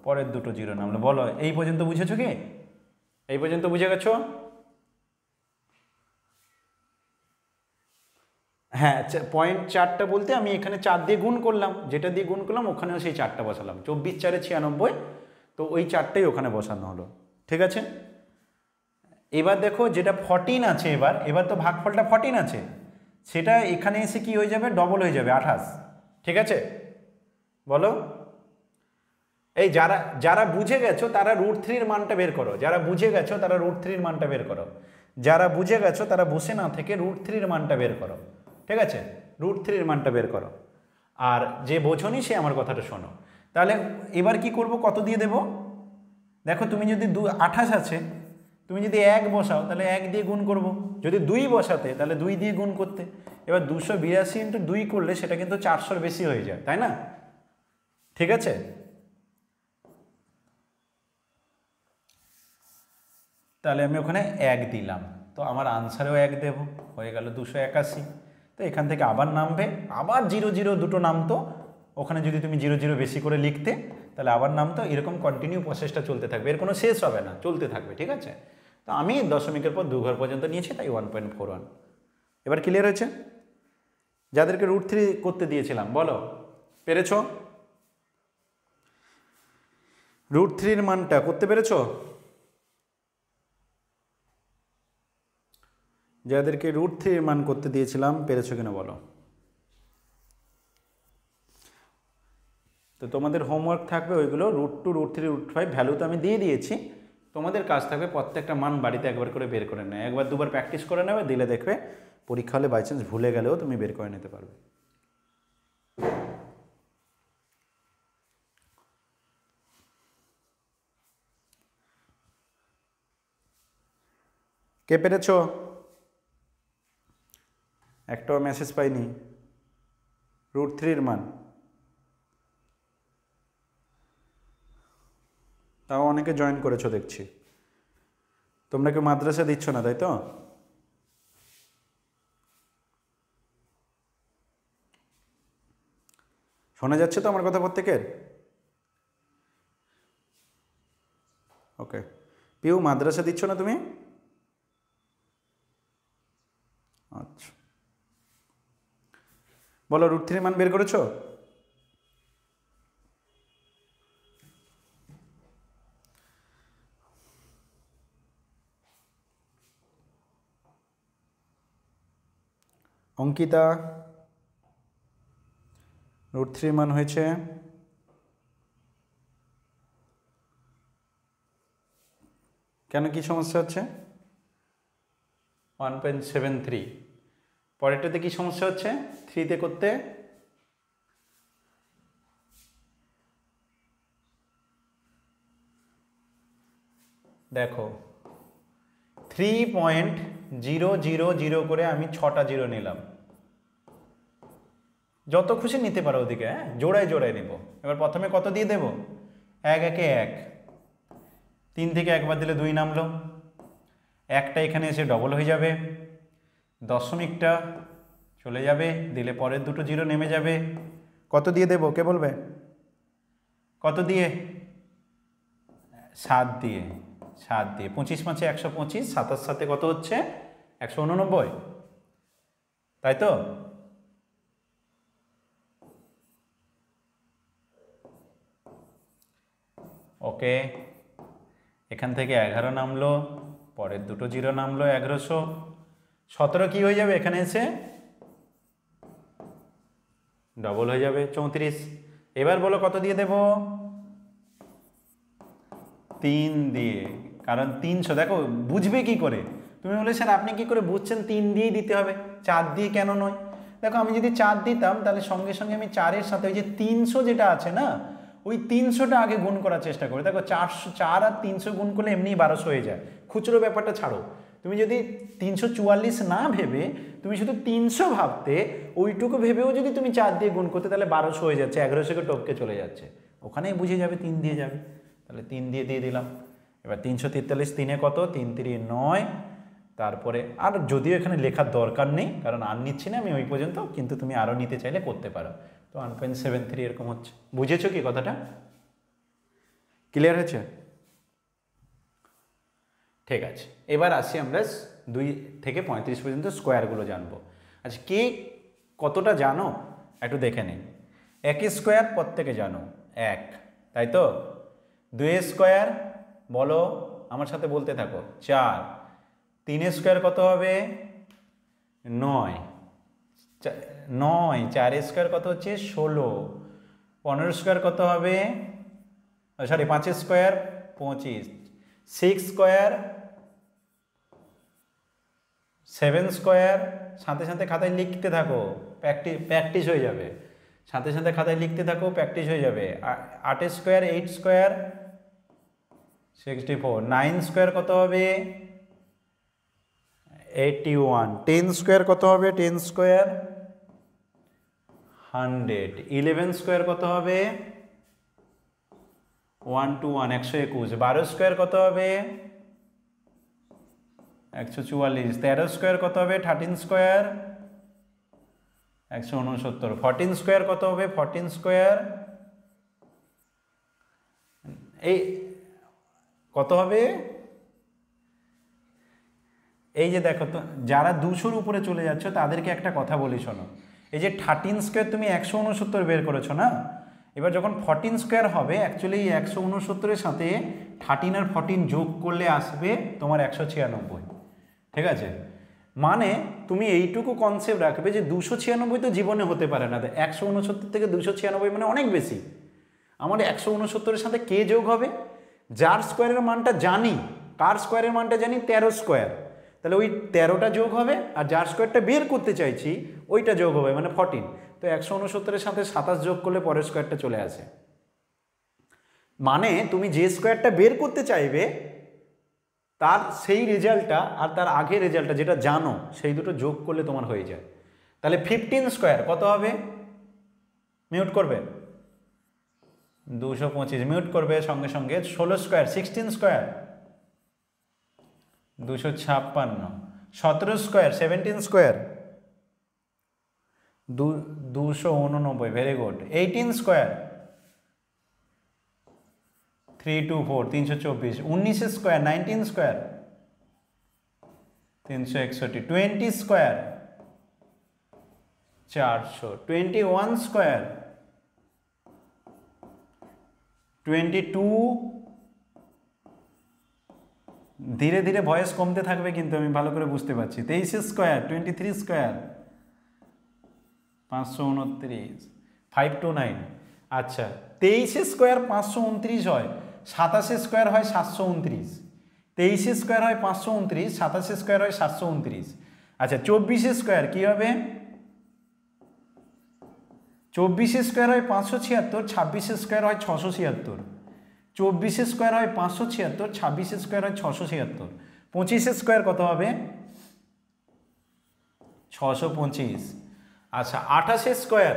পরের দুটো 0 নামলো। বলো এই পর্যন্ত বুঝেছো কি? এই পর্যন্ত বুঝে গেছো? হ্যাঁ, পয়েন্ট 4টা বলতে আমি এখানে 4 দিয়ে গুণ করলাম, যেটা দিয়ে গুণ করলাম ওখানেও সেই 4টা বসালাম, 24 4 96, তো ওই 4টাই ওখানে বসানো হলো, ঠিক আছে। এবার দেখো যেটা 14 আছে, এবার তো ভাগফলটা 14 আছে, সেটা এখানে এসে কি হয়ে যাবে? ডবল হয়ে যাবে, 28, ঠিক আছে। বলো এই যারা বুঝে গেছো তারা √3-র মানটা বের করো, যারা বুঝে গেছো তারা √3-র মানটা বের করো, যারা বুঝে গেছো তারা বসে না থেকে √3-র মানটা বের করো, ঠিক আছে। √3-র মানটা বের করো, আর যে বোঝনি সে আমার কথাটা শোনো। তাহলে এবার কি করব? কত দিয়ে দেব? দেখো তুমি যদি 28 আছে, তুমি যদি 1 বসাও তাহলে 1 দিয়ে গুণ করব, যদি 2 বসাতে তাহলে 2 দিয়ে গুণ করতে। এবার 282 × 2 করলে সেটা কিন্তু 400-র বেশি হয়ে যায়, তাই না? ঠিক আছে। তাহলে আমি ওখানে 1 দিলাম, তো আমার আনসারেও 1 দেব, হয়ে গেল 281। তো এখান থেকে আবার নামবে, আবার 0 0 দুটো নামতো, ওখানে যদি তুমি 0 0 বেশি করে লিখতে তাহলে আবার নামতো, এরকম কন্টিনিউ প্রসেসটা চলতে থাকবে, এর কোনো শেষ হবে না, চলতে থাকবে, ঠিক আছে। তো আমি দশমিকের পর 2 ঘর পর্যন্ত নিয়েছি, তাই 1.41। এবার ক্লিয়ার হয়েছে? যাদেরকে √3 করতে দিয়েছিলাম বলো পেরেছো? √3-র মানটা করতে পেরেছো? যাদেরকে √3-র মান করতে দিয়েছিলাম পেরেছো কিনা বলো। তো তোমাদের হোমওয়ার্ক থাকবে ওইগুলো, √2 √3 √5 ভ্যালু তো আমি দিয়ে দিয়েছি, তোমাদের কাজ থাকবে প্রত্যেকটা মান বাড়িতে একবার করে বের করে নেয়, একবার দুবার প্র্যাকটিস করে নেবে, দিলে দেখবে পরীক্ষা হলে বাই চান্স ভুলে গেলেও তুমি বের করে নিতে পারবে। কে পেরেছো? একটাও মেসেজ পাইনি √3-র মান, তাও অনেকে জয়েন করেছো দেখছি। তোমরা কেউ মাদ্রাসা দিচ্ছ না তাই তো? শোনা যাচ্ছে তো আমার কথা প্রত্যেকের? ওকে। পিউ মাদ্রাসা দিচ্ছ না তুমি? আচ্ছা, বলো √3-র মান বের করেছো? অঙ্কিতা √3 মান হয়েছে কেন, কি সমস্যা হচ্ছে? 1.73। পরেরটাতে কি সমস্যা হচ্ছে 3-তে করতে? দেখো 3.000 করে আমি 6টা 0 নিলাম, যত খুশি নিতে পারো ওদিকে, হ্যাঁ জোড়ায় জোড়ায় নেব। এবার প্রথমে কত দিয়ে দেব? 1 1 1, 3 থেকে একবার দিলে 2 নামলো, একটা এখানে এসে ডবল হয়ে যাবে, দশমিকটা চলে যাবে, দিলে পরের দুটো 0 নেমে যাবে। কত দিয়ে দেব কে বলবে? কত দিয়ে? 7 দিয়ে। 25 5 125, 27 সাথে কত হচ্ছে? 189, তাই তো? ওকে, এখান থেকে 11 নামলো, পরের দুটো 0 নামলো, 1100। 17 কি হয়ে যাবে এখানে এসে? ডবল হয়ে যাবে 34। এবার বলো কত দিয়ে দেব? 3 দিয়ে, কারণ 300 দেখো বুঝবে কি করে? তুমি বলে স্যার আপনি কি করে বুঝছেন 3 দিয়েই দিতে হবে, 4 দিয়ে কেন নয়? দেখো আমি যদি 4 দিতাম তাহলে সঙ্গে সঙ্গে আমি 4-এর সাথে ওই যে 300 যেটা আছে না, ওই 300টা আগে গুণ করার চেষ্টা করি। দেখো 4 আর 300 গুণ করলে এমনিই 1200 হয়ে যায়। খুচরো ব্যাপারটা ছাড়ো, তুমি যদি 344 না ভেবে তুমি শুধু 300 ভাবতে, ওইটুকু ভেবেও যদি তুমি 4 দিয়ে গুণ করতে, তাহলে 1200 হয়ে যাচ্ছে, 1100কে টপকে চলে যাচ্ছে। ওখানেই বুঝে যাবে 3 দিয়ে যাবে, তাহলে 3 দিয়ে দিলাম। এবার 343 3-এ কত? 3 3 9। তারপরে আর যদিও এখানে লেখার দরকার নেই, কারণ আর নিচ্ছি না আমি ওই পর্যন্ত, কিন্তু তুমি আরও নিতে চাইলে করতে পারো। তো 1.73 এরকম হচ্ছে। বুঝেছো কি কথাটা? ক্লিয়ার হয়েছে? ঠিক আছে, এবার আসি আমরা 2 থেকে 35 পর্যন্ত স্কোয়ারগুলো জানবো। আচ্ছা, কে কতটা জানো একটু দেখে নিন। 1 স্কোয়ার প্রত্যেকে জানো 1, তাই তো? 2 স্কোয়ার বলো, আমার সাথে বলতে থাকো, 4। 3 স্কোয়ার কত হবে? 9। 9। 4 স্কোয়ার কত হচ্ছে? 16। 15 স্কোয়ার কত হবে? Sorry, 5 square 25। 6 স্কোয়ার 7 স্কোয়ার, সাথে সাথে খাতায় লিখতে থাকো, প্র্যাকটিস হয়ে যাবে। সাথে সাথে খাতায় লিখতে থাকো, প্র্যাকটিস হয়ে যাবে। 8 স্কোয়ার 8 স্কোয়ার 64। 9 স্কোয়ার কত হবে? 81। 10 স্কোয়ার কত হবে? 10 স্কোয়ার 100। 11 স্কোয়ার কত হবে? 121 121। 12 স্কোয়ার কত হবে? 144। 13 স্কোয়ার কত হবে? 13 স্কোয়ার 169। 14 স্কোয়ার কত হবে? 14 স্কোয়ার এই কত হবে? এই যে দেখো তো, যারা 200-র উপরে চলে যাচ্ছ তাদেরকে একটা কথা বলি শোনো। এই যে 13 স্কোয়ার তুমি 169 বের করেছো না, এবার যখন 14 স্কোয়ার হবে, অ্যাকচুয়ালি 169-এর সাথে 13 আর 14 যোগ করলে আসবে তোমার 196। ঠিক আছে, মানে তুমি এইটুকু কনসেপ্ট রাখবে যে 296 তো জীবনে হতে পারে না। 169 থেকে 296 মানে অনেক বেশি। আমার 169-এর সাথে কে যোগ হবে? যার স্কোয়ারের মানটা জানি। কার স্কোয়ারের মানটা জানি? 13 স্কোয়ার। তাহলে ওই 13টা যোগ হবে, আর যার স্কোয়ারটা বের করতে চাইছি ওইটা যোগ হবে, মানে 14। তো 169-এর সাথে 27 যোগ করলে পরের স্কোয়ারটা চলে আসে। মানে তুমি যে স্কোয়ারটা বের করতে চাইবে তার সেই রেজাল্টটা আর তার আগের রেজাল্টটা যেটা জানো, সেই দুটো যোগ করলে তোমার হয়ে যায়। তাহলে 15 স্কোয়ার কত হবে? মিউট করবে। 225 মিউট করবে সঙ্গে সঙ্গে। 16 square 16 square 256। 17 square 17 square 289। Very good. 18 square 324 324। 19 square 19 square 361। 20 square 400। 21 square 22। ধীরে ধীরে ভয়েস কমতে থাকবে কিন্তু, আমি ভালো করে বুঝতে পারছি। 23 স্কোয়ার 23 স্কোয়ার 529। 529। আচ্ছা, 23 স্কোয়ার 529 হয়, 27 স্কোয়ার হয় 729। 23 স্কোয়ার হয় 529, 27 স্কোয়ার হয় 729। আচ্ছা, 24 স্কোয়ার কী হবে? 24 স্কোয়ার হয় 576, 26 স্কোয়ার হয় 676। 24 স্কোয়ার হয় 576, 26 স্কোয়ার হয় 676। 25 স্কোয়ার কত হবে? 625। আচ্ছা, 28 square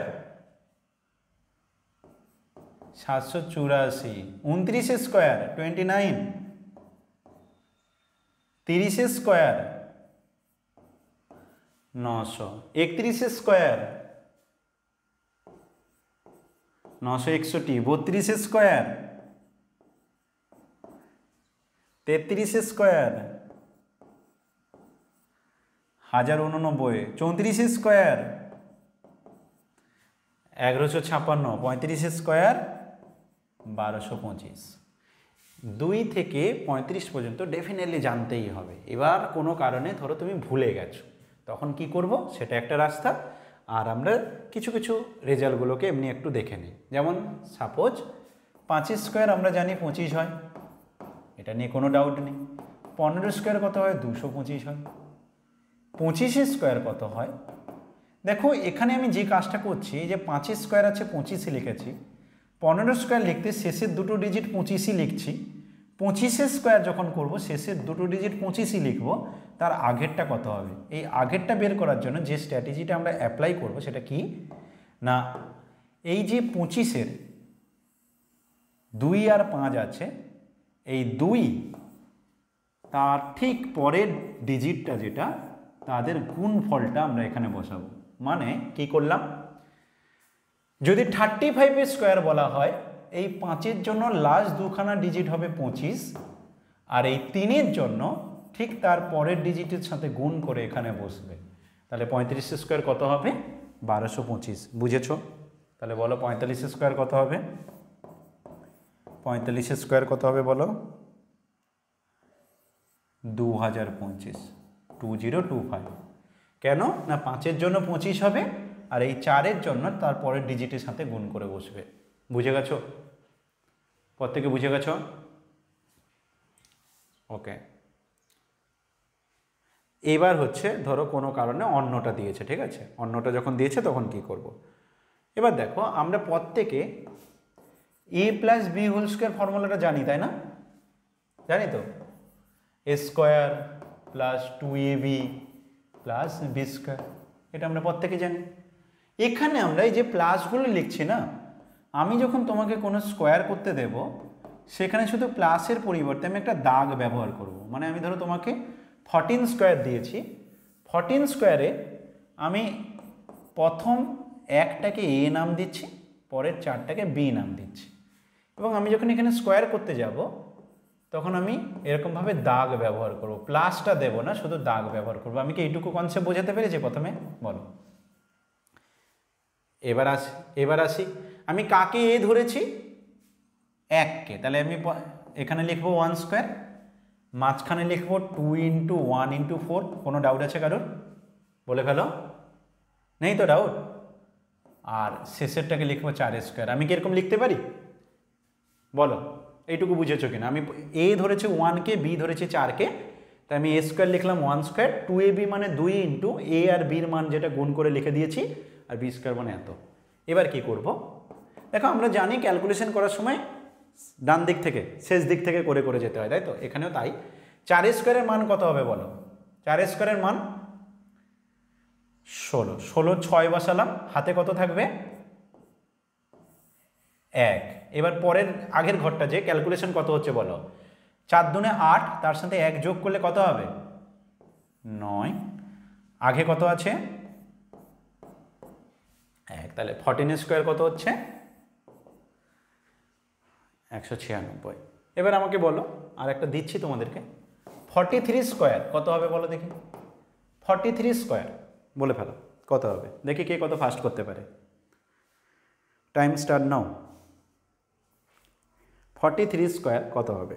784। 29 square 29। 30 square 900। 31 square 961। 32 square 33 square 1089। 34 square 1156। 35 square 1225। 2 থেকে 35 পর্যন্ত ডেফিনেটলি জানতেই হবে। এবার কোনো কারণে ধরো তুমি ভুলে গেছো, তখন কি করব সেটা একটা রাস্তা। আর আমরা কিছু কিছু রেজাল্টগুলোকে এমনি একটু দেখে নিই। যেমন সাপোজ 5 স্কোয়ার আমরা জানি 25 হয়, এটা নিয়ে কোনো ডাউট নেই। 15 স্কোয়ার কত হয়? 225 হয়। 25 স্কোয়ার কত হয়? দেখো এখানে আমি যে কাজটা করছি, যে 5 স্কোয়ার আছে 25ই লিখেছি, 15 স্কোয়ার লিখতে শেষের দুটো ডিজিট 25ই লিখছি। 25 স্কোয়ার যখন করব শেষের দুটো ডিজিট 25ই লিখব, তার আগেরটা কত হবে? এই আগেরটা বের করার জন্য যে স্ট্র্যাটেজিটা আমরা অ্যাপ্লাই করব সেটা কি না, এই যে 25-এর 2 আর 5 আছে, এই 2 তার ঠিক পরের ডিজিটটা যেটা, তাদের গুণফলটা আমরা এখানে বসাবো। মানে কি করলাম, যদি 35 স্কোয়ার বলা হয়, এই 5-এর জন্য লাস্ট দুখানা ডিজিট হবে 25, আর এই 3-এর জন্য ঠিক তার পরের ডিজিটের সাথে গুণ করে এখানে বসবে। তাহলে 35 স্কোয়ার কত হবে? 1225। বুঝেছ? তাহলে বলো 45 স্কোয়ার কত হবে? 45 স্কোয়ার কত হবে বলো? 2025, 2025। কেন না, 5-এর জন্য 25 হবে, আর এই 4-এর জন্য তার পরের ডিজিটের সাথে গুণ করে বসবে। বুঝে গেছো? প্রত্যেকে বুঝে গেছো? ওকে। এবার হচ্ছে ধরো কোনো কারণে অন্যটা দিয়েছে, ঠিক আছে? অন্যটা যখন দিয়েছে তখন কি করব? এবার দেখো আমরা প্রত্যেকে a plus B whole square ফর্মুলাটা জানি, তাই না? জানি তো, a square plus 2ab plus B square, এটা আমরা প্রত্যেকে জানি। এখানে আমরা এই যে প্লাসগুলো লিখছি না, আমি যখন তোমাকে কোনো স্কোয়ার করতে দেব, সেখানে শুধু প্লাসের পরিবর্তে আমি একটা দাগ ব্যবহার করব। মানে আমি ধরো তোমাকে 14 স্কোয়ার দিয়েছি, 14 স্কোয়ারে আমি প্রথম একটাকে এ নাম দিচ্ছি, পরের 4টাকে বি নাম দিচ্ছি, এবং আমি যখন এখানে স্কোয়ার করতে যাব তখন আমি এরকমভাবে দাগ ব্যবহার করব, প্লাসটা দেব না, শুধু দাগ ব্যবহার করব। আমি কি এইটুকু কনসেপ্ট বোঝাতে পেরেছি প্রথমে? বলো। এবার আসি আমি কাকে এ ধরেছি? 1কে। তাহলে আমি এখানে লিখবো 1 স্কোয়ার, মাঝখানে লিখবো 2 × 1 × 4। কোনো ডাউট আছে কারোর? বলে ফেলো, নেই তো ডাউট? আর শেষেরটাকে লিখবো 4 স্কোয়ার। আমি কি এরকম লিখতে পারি? বলো, এইটুকু বুঝেছো কিনা? আমি এ ধরেছি 1কে, বি ধরেছি 4কে, তাই আমি এ স্কোয়ার লিখলাম 1 স্কোয়ার, 2ab মানে 2 × এ আর বির মান যেটা গুণ করে লিখে দিয়েছি, আর বি স্কোয়ার মানে এত। এবার কি করব? দেখো আমরা জানি ক্যালকুলেশন করার সময় ডান দিক থেকে শেষ দিক থেকে করে করে যেতে হয়, তাই তো? এখানেও তাই। 4 স্কোয়ারের মান কত হবে বলো? 4 স্কোয়ারের মান 16। 16 6 বসালাম, হাতে কত থাকবে? 1। এবার পরের আগের ঘরটা যে ক্যালকুলেশন কত হচ্ছে বলো? 4 দুনে 8, তার সাথে 1 যোগ করলে কত হবে? 9। আগে কত আছে? 1। তাহলে 14 স্কোয়ার কত হচ্ছে? 196। এবার আমাকে বলো, আর একটা দিচ্ছি তোমাদেরকে, 43 স্কোয়ার কত হবে বলো দেখি? 43 স্কোয়ার বলে ফেলো কত হবে, দেখি কে কত ফাস্ট করতে পারে। Time start now. 43 স্কোয়ার কত হবে?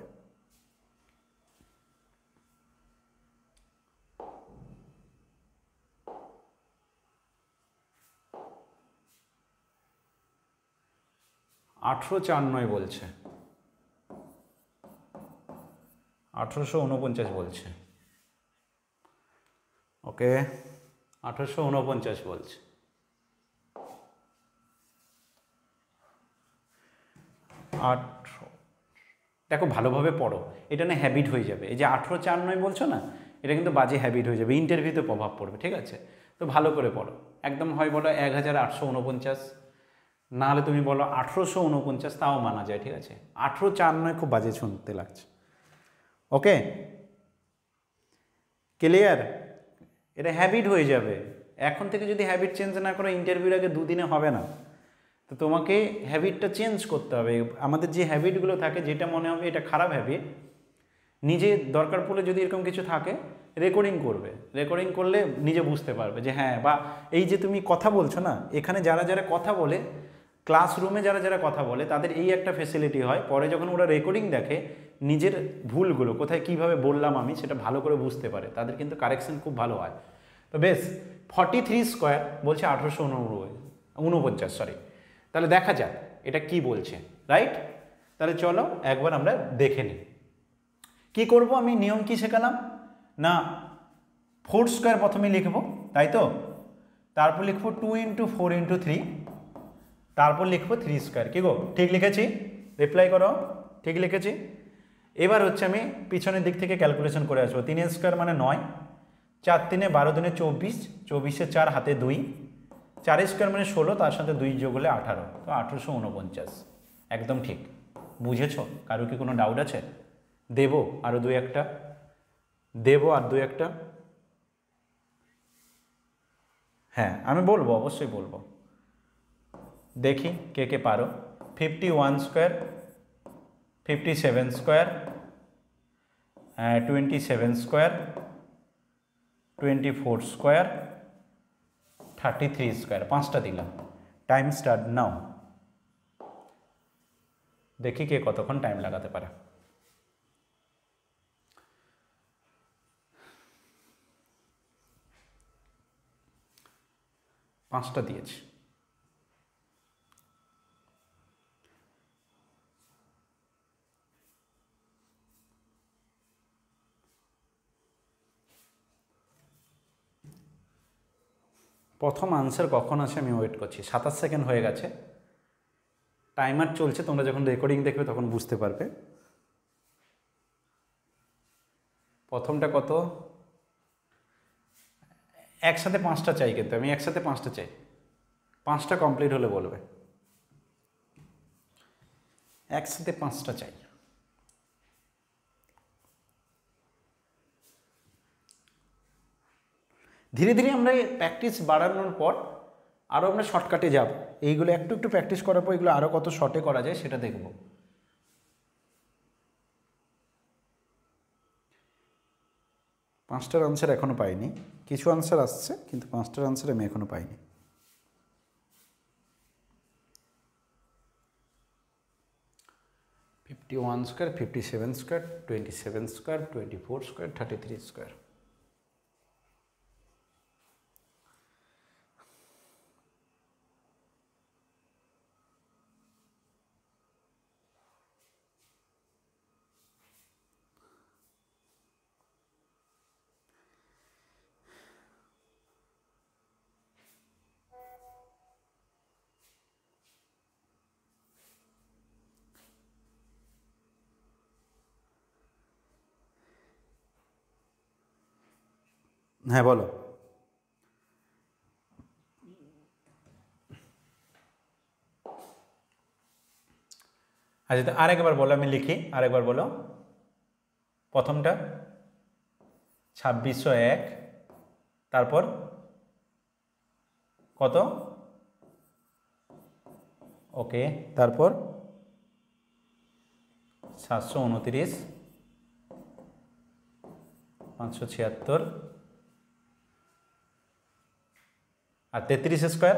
আঠেরো 4 9 বলছে, 1849 বলছে। ওকে, 1849 বলছে। দেখো ভালোভাবে পড়ো, এটা না হ্যাবিট হয়ে যাবে। এই যে 18 4 9 বলছো না, এটা কিন্তু বাজে হ্যাবিট হয়ে যাবে, ইন্টারভিউতে প্রভাব পড়বে, ঠিক আছে? তো ভালো করে পড়ো, একদম হয় বলো 1849, নাহলে তুমি বলো 1849, তাও মানা যায়, ঠিক আছে? 18 4 9 খুব বাজে শুনতে লাগছে। ওকে, ক্লিয়ার? এটা হ্যাবিট হয়ে যাবে। এখন থেকে যদি হ্যাবিট চেঞ্জ না করো, ইন্টারভিউর আগে 2 দিনে হবে না। তো তোমাকে হ্যাবিটটা চেঞ্জ করতে হবে। আমাদের যে হ্যাবিটগুলো থাকে, যেটা মনে হবে এটা খারাপ হ্যাবিট, নিজে দরকার পড়লে যদি এরকম কিছু থাকে রেকর্ডিং করবে। রেকর্ডিং করলে নিজে বুঝতে পারবে যে হ্যাঁ, বা এই যে তুমি কথা বলছো না, এখানে যারা যারা কথা বলে, ক্লাসরুমে যারা যারা কথা বলে, তাদের এই একটা ফেসিলিটি হয়, পরে যখন ওরা রেকর্ডিং দেখে নিজের ভুলগুলো কোথায় কিভাবে বললাম আমি সেটা ভালো করে বুঝতে পারে, তাদের কিন্তু কারেকশন খুব ভালো হয়। তো বেশ, 43 স্কোয়ার বলছে 1849, সরি। তাহলে দেখা যাক এটা কি বলছে, রাইট? তাহলে চলো একবার আমরা দেখে নিই। কী করবো আমি, নিয়ম কি শেখালাম না, 4 স্কোয়ার প্রথমে লিখবো, তাই তো? তারপর লিখবো 2 × 4 × 3, তারপর লিখবো 3 স্কোয়ার। কী গো, ঠিক লিখেছি? রিপ্লাই করো, ঠিক লিখেছি। এবার হচ্ছে আমি পিছনের দিক থেকে ক্যালকুলেশন করে আসবো। 3 স্কোয়ার মানে 9, 4 × 3 = 12, 2 × 24, 24 4 হাতে 2, 4 স্কোয়ার মানে 16, তার সাথে 2 যোগ হলে 18, তো 1849। একদম ঠিক, বুঝেছো? কারো কি কোনো ডাউট আছে? দেবো আরও 2-1টা, দেবো আর 2-1টা? হ্যাঁ আমি বলবো, অবশ্যই বলবো। দেখি কে কে পারো। 51 square, 57 square, 27 square, 24 square, 33 square, 5টা দিলাম। Time start now. দেখি কে কতক্ষণ টাইম লাগাতে পারে। পাঁচটা দিয়েছি। প্রথম আনসার কখন আসে আমি ওয়েট করছি। 27 সেকেন্ড হয়ে গেছে, টাইমার চলছে, তোমরা যখন রেকর্ডিং দেখবে তখন বুঝতে পারবে। প্রথমটা কত? একসাথে 5টা চাই, কিন্তু আমি একসাথে 5টা চাই, 5টা কমপ্লিট হলে বলবে। একসাথে 5টা চাই। ধীরে ধীরে আমরা প্র্যাকটিস বাড়ানোর পর আরও আমরা শর্টকাটে যাব। এইগুলো একটু একটু প্র্যাকটিস করার পর এগুলো আরও কত শর্টে করা যায় সেটা দেখব। পাঁচটার আনসার এখনও পাইনি, কিছু আনসার আসছে কিন্তু 5টার আনসার আমি এখনও পাইনি। +51 square, 57 square, 27 square, 24 square, 33 square. হ্যাঁ বলো। আচ্ছা তো আরেকবার বলো, আমি লিখি, আরেকবার বলো। প্রথমটা 2601, তারপর কত? ওকে, তারপর 729, 576 আর 33 স্কোয়ার।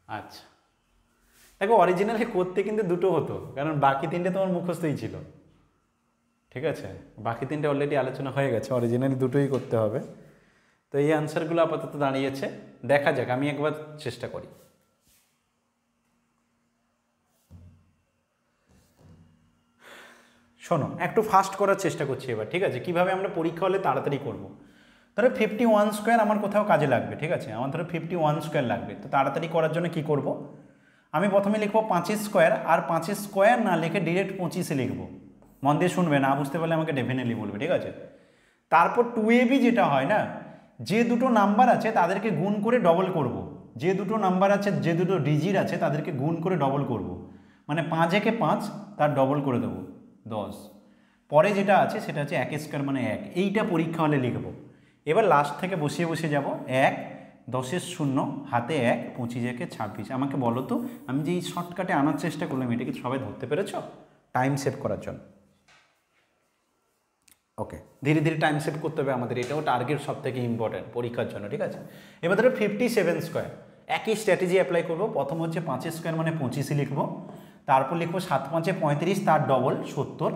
আচ্ছা দেখো, অরিজিনালি করতে কিন্তু দুটো হতো, কারণ বাকি 3টে তোমার মুখস্থই ছিল। ঠিক আছে, বাকি 3টে অলরেডি আলোচনা হয়ে গেছে, অরিজিনালি দুটোই করতে হবে। তো এই আনসারগুলো আপাতত দাঁড়িয়েছে, দেখা যাক, আমি একবার চেষ্টা করি। শোনো, একটু ফাস্ট করার চেষ্টা করছি এবার, ঠিক আছে? কিভাবে আমরা পরীক্ষা হলে তাড়াতাড়ি করব। ধরো 51 স্কোয়ার আমার কোথাও কাজে লাগবে, ঠিক আছে? আমার ধরো 51 স্কোয়ার লাগবে, তো তাড়াতাড়ি করার জন্য কি করব, আমি প্রথমে লিখবো 5 স্কোয়ার, আর 5 স্কোয়ার না লিখে ডিরেক্ট 25 লিখবো। মন দিয়ে শুনবে, না বুঝতে পারলে আমাকে ডেফিনেটলি বলবে, ঠিক আছে? তারপর 2ab যেটা হয় না, যে দুটো নাম্বার আছে তাদেরকে গুণ করে ডবল করব। যে দুটো নাম্বার আছে, যে দুটো ডিজিট আছে তাদেরকে গুণ করে ডবল করব, মানে 5 একে 5, তার ডবল করে দেবো 10। পরে যেটা আছে সেটা হচ্ছে 1 স্কোয়ার মানে 1, এইটা পরীক্ষা হলে লিখবো। এবার লাস্ট থেকে বসিয়ে বসিয়ে যাব, 1, 10 0, হাতে 1, 25 একে 26। আমাকে বলো তো, আমি যে এই শর্টকাটে আনার চেষ্টা করলাম, এটা কি সবাই ধরতে পেরেছ? টাইম সেভ করার জন্য। ওকে, ধীরে ধীরে টাইম সেভ করতে হবে আমাদের, এটাও টার্গেট সব থেকে ইম্পর্টেন্ট পরীক্ষার জন্য, ঠিক আছে? এবার ধরো 57 স্কোয়ার, একই স্ট্র্যাটেজি অ্যাপ্লাই করবো। প্রথম হচ্ছে 5 স্কোয়ার মানে 25 লিখবো, তারপর লিখবো 7 5 35, তার ডবল 70,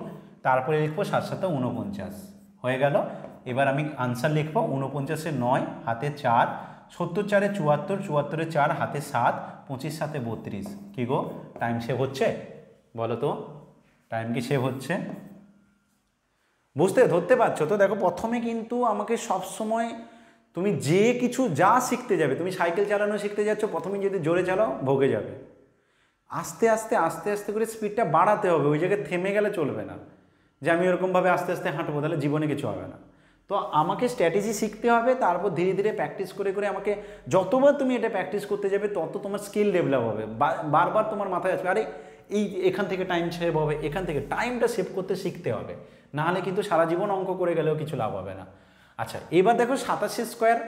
তারপরে লিখবো 7 7 49, হয়ে গেল। এবার আমি আনসার লিখবো 49 9 হাতে 4, 70 4 74, 74 4 হাতে 7, 25 7 32। কি গো, টাইম সেভ হচ্ছে? বলো তো, টাইম কি সেভ হচ্ছে? বুঝতে ধরতে পারছো তো? দেখো প্রথমে কিন্তু আমাকে সবসময় তুমি যে কিছু যা শিখতে যাবে, তুমি সাইকেল চালানো শিখতে যাচ্ছ, প্রথমে যদি জোরে চালাও ভোগে যাবে, আস্তে আস্তে আস্তে আস্তে করে স্পিডটা বাড়াতে হবে, ওই জায়গায় থেমে গেলে চলবে না যে আমি ওরকমভাবে আস্তে আস্তে হাঁটবো, তাহলে জীবনে কিছু হবে না। তো আমাকে স্ট্র্যাটেজি শিখতে হবে, তারপর ধীরে ধীরে প্র্যাকটিস করে করে আমাকে যতবার তুমি এটা প্র্যাকটিস করতে যাবে তত তোমার স্কিল ডেভেলপ হবে, বারবার তোমার মাথায় আসবে আরে এখান থেকে টাইম সেভ হবে, এখান থেকে টাইমটা সেভ করতে শিখতে হবে, নাহলে কিন্তু সারা জীবন অঙ্ক করে গেলেও কিছু লাভ হবে না। আচ্ছা, এবার দেখো 87 স্কোয়ার,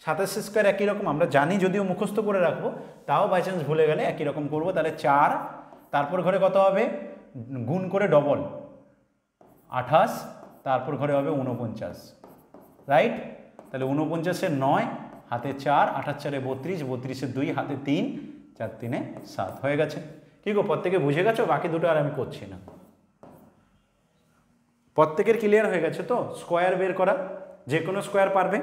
87 স্কোয়ার একই রকম আমরা জানি, যদিও মুখস্থ করে রাখবো, তাও বাই চান্স ভুলে গেলে একই রকম করবো। তাহলে 4, তারপর ঘরে কত হবে, গুণ করে ডবল 28, তারপর ঘরে হবে 49, রাইট? তাহলে 49 9 হাতে 4, 8 4 32, 32 2 হাতে 3, 4 3 7, হয়ে গেছে। কি গো, প্রত্যেকে বুঝে গেছো? বাকি দুটো আর আমি করছি না, প্রত্যেকের ক্লিয়ার হয়ে গেছে তো? স্কোয়ার বের করা, যে কোনো স্কোয়ার পারবে?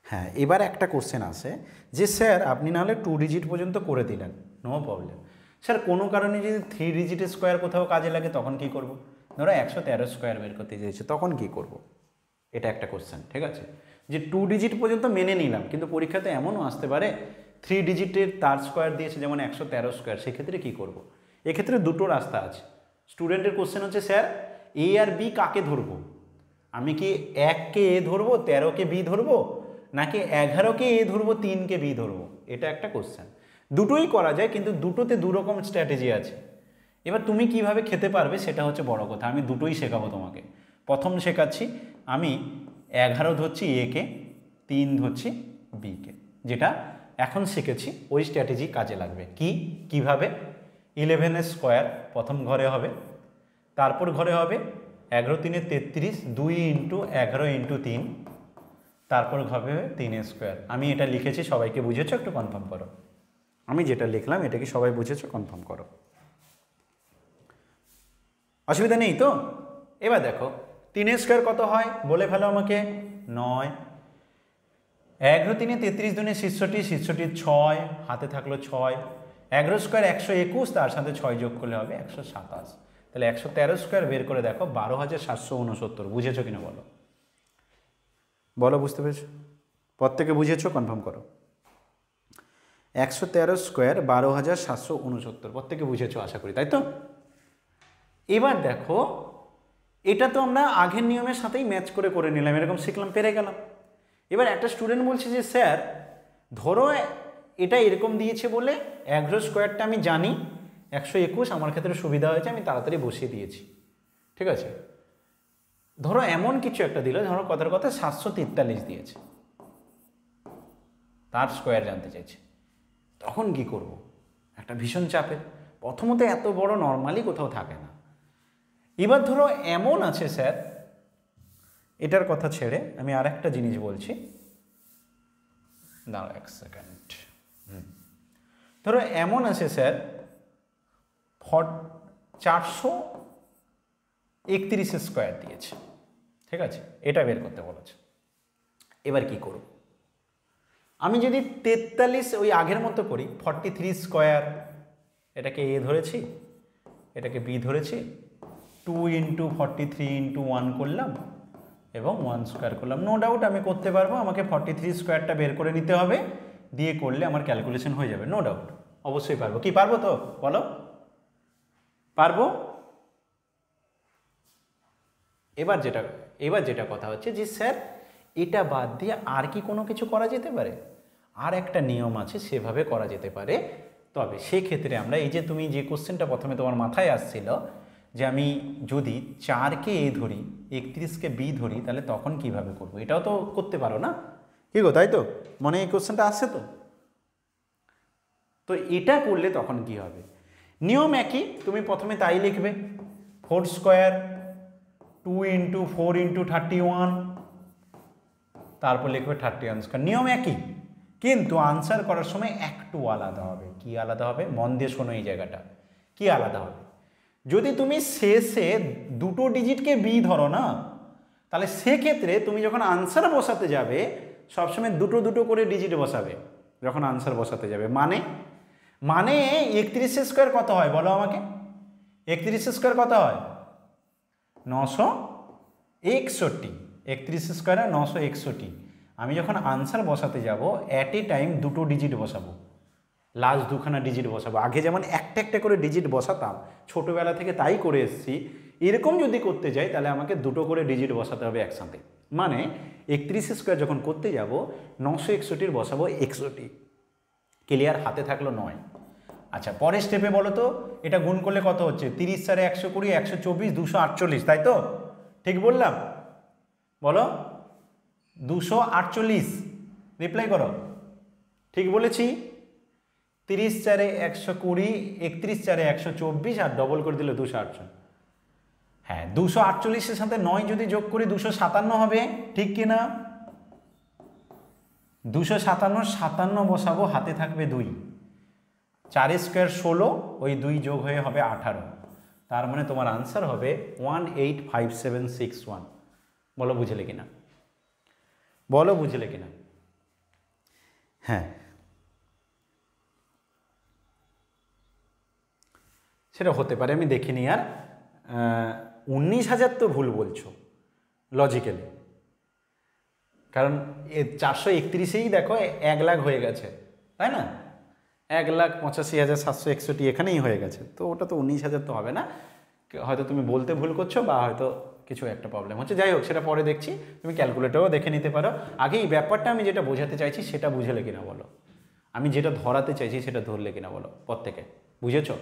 হ্যাঁ, এবার একটা কোশ্চেন আসে যে স্যার আপনি নাহলে 2 ডিজিট পর্যন্ত করে দিলেন, নো প্রবলেম। স্যার কোনো কারণে যদি 3 ডিজিটের স্কোয়ার কোথাও কাজে লাগে তখন কি করব? ধরো 113 স্কোয়ার বের করতে চেয়েছে, তখন কি করব? এটা একটা কোশ্চেন, ঠিক আছে? যে 2 ডিজিট পর্যন্ত মেনে নিলাম, কিন্তু পরীক্ষাতে এমনও আসতে পারে 3 ডিজিটের তার স্কোয়ার দিয়েছে, যেমন 113 স্কোয়ার, সেক্ষেত্রে কী করব? এক্ষেত্রে দুটো রাস্তা আছে। স্টুডেন্টের কোশ্চেন হচ্ছে স্যার এ আর বি কাকে ধরবো? আমি কি 1কে এ ধরবো, 13কে বি ধরবো, নাকি 11কে এ ধরবো, 3কে বি ধরবো? এটা একটা কোশ্চেন। দুটোই করা যায়, কিন্তু দুটোতে দুরকম স্ট্র্যাটেজি আছে। এবার তুমি কিভাবে খেতে পারবে সেটা হচ্ছে বড় কথা। আমি দুটোই শেখাবো তোমাকে। প্রথম শেখাচ্ছি আমি 11 ধরছি একে, 3 ধরছি বিকে, যেটা এখন শিখেছি ওই স্ট্র্যাটেজি কাজে লাগবে। কিভাবে? 11 স্কোয়ার প্রথম ঘরে হবে, তারপর ঘরে হবে 11 3 33, 2 ইন্টু 11 ইন্টু 3, তারপর হবে 3 স্কোয়ার। আমি এটা লিখেছি, সবাইকে বুঝেছো? একটু কনফার্ম করো। আমি যেটা লিখলাম এটা কি সবাই বুঝেছো? কনফার্ম করো, অসুবিধা নেই তো? এবার দেখো 3 স্কোয়ার কত হয় বলে ফেলো আমাকে। 9, 11 3 33 2 66, 66 6 হাতে থাকলো 6, 11 স্কোয়ার 121, তার সাথে 6 যোগ করলে হবে 127। তাহলে 113 স্কোয়ার বের করে দেখো 12,769। বুঝেছো কিনা বলো? বলো, বুঝতে পেরেছো? প্রত্যেকে বুঝেছো? কনফার্ম করো। 113 স্কোয়ার 12,769, প্রত্যেকে বুঝেছো আশা করি, তাই তো? এবার দেখো এটা তো আমরা আগের নিয়মের সাথেই ম্যাচ করে করে নিলাম, এরকম শিখলাম, পেরে গেলাম। এবার একটা স্টুডেন্ট বলছে যে স্যার ধরো এটা এরকম দিয়েছে বলে 11 স্কোয়ারটা আমি জানি, 121 আমার ক্ষেত্রে সুবিধা হয়েছে, আমি তাড়াতাড়ি বসিয়ে দিয়েছি, ঠিক আছে? ধরো এমন কিছু একটা দিল, ধরো কথার কথা 743 দিয়েছে, তার স্কোয়ার জানতে চাইছে, তখন কি করব? একটা ভীষণ চাপের। প্রথমত এত বড় নর্মালি কোথাও থাকে না। এবার ধরো এমন আছে স্যার, এটার কথা ছেড়ে আমি আর একটা জিনিস বলছি, দাঁড়াও 1 সেকেন্ড। ধরো এমন আছে স্যার 431 স্কোয়ার দিয়েছে, ঠিক আছে? এটা বের করতে বলেছে। এবার কি করব? আমি যদি 43 ওই আগের মতো করি, 43 স্কোয়ার, এটাকে এ ধরেছি, এটাকে বি ধরেছি, 2 ইন্টু 43 ইন্টু 1 করলাম এবং 1 স্কোয়ার করলাম। নো ডাউট আমি করতে পারবো, আমাকে 43 স্কোয়ারটা বের করে নিতে হবে, দিয়ে করলে আমার ক্যালকুলেশন হয়ে যাবে, নো ডাউট, অবশ্যই পারবো। কি পারবো তো বলো? পারবো। এবার যেটা কথা হচ্ছে যে স্যার এটা বাদ দিয়ে আর কি কোনো কিছু করা যেতে পারে? আর একটা নিয়ম আছে, সেভাবে করা যেতে পারে। তবে সেক্ষেত্রে আমরা এই যে তুমি যে কোশ্চেনটা প্রথমে তোমার মাথায় আসছিল যে আমি যদি 4কে এ ধরি, 31কে বি ধরি, তাহলে তখন কিভাবে করব? এটাও তো করতে পারো না? কি গো, তাই তো? মনে এই কোশ্চেনটা আসছে তো? তো এটা করলে তখন কি হবে? নিয়ম একই, তুমি প্রথমে তাই লিখবে, 4 স্কোয়ার 2 ইন্টু 4 ইন্টু 31, তারপর লিখবে 31 স্কোয়ার। নিয়ম একই, কিন্তু আনসার করার সময় একটু আলাদা হবে। কি আলাদা হবে? মন দিয়ে শোনো এই জায়গাটা। কি আলাদা হবে? যদি তুমি শেষে দুটো ডিজিটকে বি ধরো না, তাহলে সেক্ষেত্রে তুমি যখন আনসার বসাতে যাবে সবসময় দুটো দুটো করে ডিজিট বসাবে যখন আনসার বসাতে যাবে। মানে 31 স্কোয়ার কত হয় বলো আমাকে? 31 স্কোয়ার কত হয়? 961। 31 স্কোয়ারে 961। আমি যখন আনসার বসাতে যাব অ্যাট এ টাইম দুটো ডিজিট বসাবো, লাস্ট দুখানা ডিজিট বসাবো। আগে যেমন একটা একটা করে ডিজিট বসাতাম, ছোটোবেলা থেকে তাই করে এসেছি। এরকম যদি করতে যাই তাহলে আমাকে দুটো করে ডিজিট বসাতে হবে একসাথে। মানে 31 স্কোয়ার যখন করতে যাব 961 বসাবো 61। ক্লিয়ার? হাতে থাকলো 9। আচ্ছা, পরের স্টেপে বলো তো এটা গুণ করলে কত হচ্ছে? 30 4 120, 124, 248, তাই তো? ঠিক বললাম? বলো 248। রিপ্লাই করো। ঠিক বলেছি? 30 4 120, 31 4 124 আর ডবল করে দিলে 248। হ্যাঁ, 248-এর সাথে 9 যদি যোগ করি 257 হবে, ঠিক কিনা? 257 বসাবো, হাতে থাকবে 2। 4 স্কোয়ার 16, ওই 2 যোগ হয়ে হবে 18। তার মানে তোমার আনসার হবে 185761। বলো বুঝলে কিনা? বলো বুঝলে কিনা? হ্যাঁ, সেটা হতে পারে, আমি দেখিনি। আর 19,000 তো ভুল বলছো লজিক্যালি, কারণ 431-এই দেখো 1 লাখ হয়ে গেছে, তাই না? 1,85,761 এখানেই হয়ে গেছে, তো ওটা তো 19,000 তো হবে না। হয়তো তুমি বলতে ভুল করছো বা হয়তো কিছু একটা প্রবলেম হচ্ছে। যাই হোক, সেটা পরে দেখছি, তুমি ক্যালকুলেটরও দেখে নিতে পারো। আগে এই ব্যাপারটা আমি যেটা বোঝাতে চাইছি সেটা বুঝলে কিনা বলো। আমি যেটা ধরাতে চাইছি সেটা ধরলে কিনা বলো প্রত্যেকে। বুঝেছো?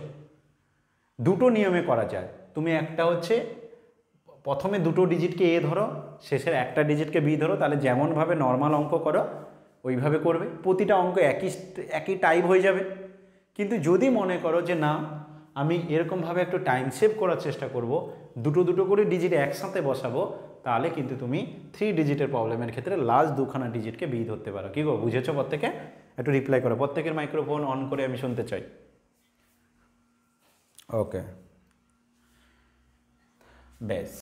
দুটো নিয়মে করা যায়। তুমি একটা হচ্ছে প্রথমে দুটো ডিজিটকে এ ধরো, শেষের একটা ডিজিটকে বি ধরো, তাহলে যেমনভাবে নর্মাল অঙ্ক করো ওইভাবে করবে, প্রতিটা অঙ্ক একই টাইপ হয়ে যাবে। কিন্তু যদি মনে করো যে না, আমি এরকমভাবে একটু টাইম সেভ করার চেষ্টা করব, দুটো দুটো করে ডিজিট একসাথে বসাবো, তাহলে কিন্তু তুমি 3 ডিজিটের প্রবলেমের ক্ষেত্রে লাস্ট দুখানা ডিজিটকে বি ধরতে পারো। কী গো, বুঝেছো প্রত্যেকে? একটু রিপ্লাই করো, প্রত্যেকের মাইক্রোফোন অন করে আমি শুনতে চাই। ওকে, বেশ।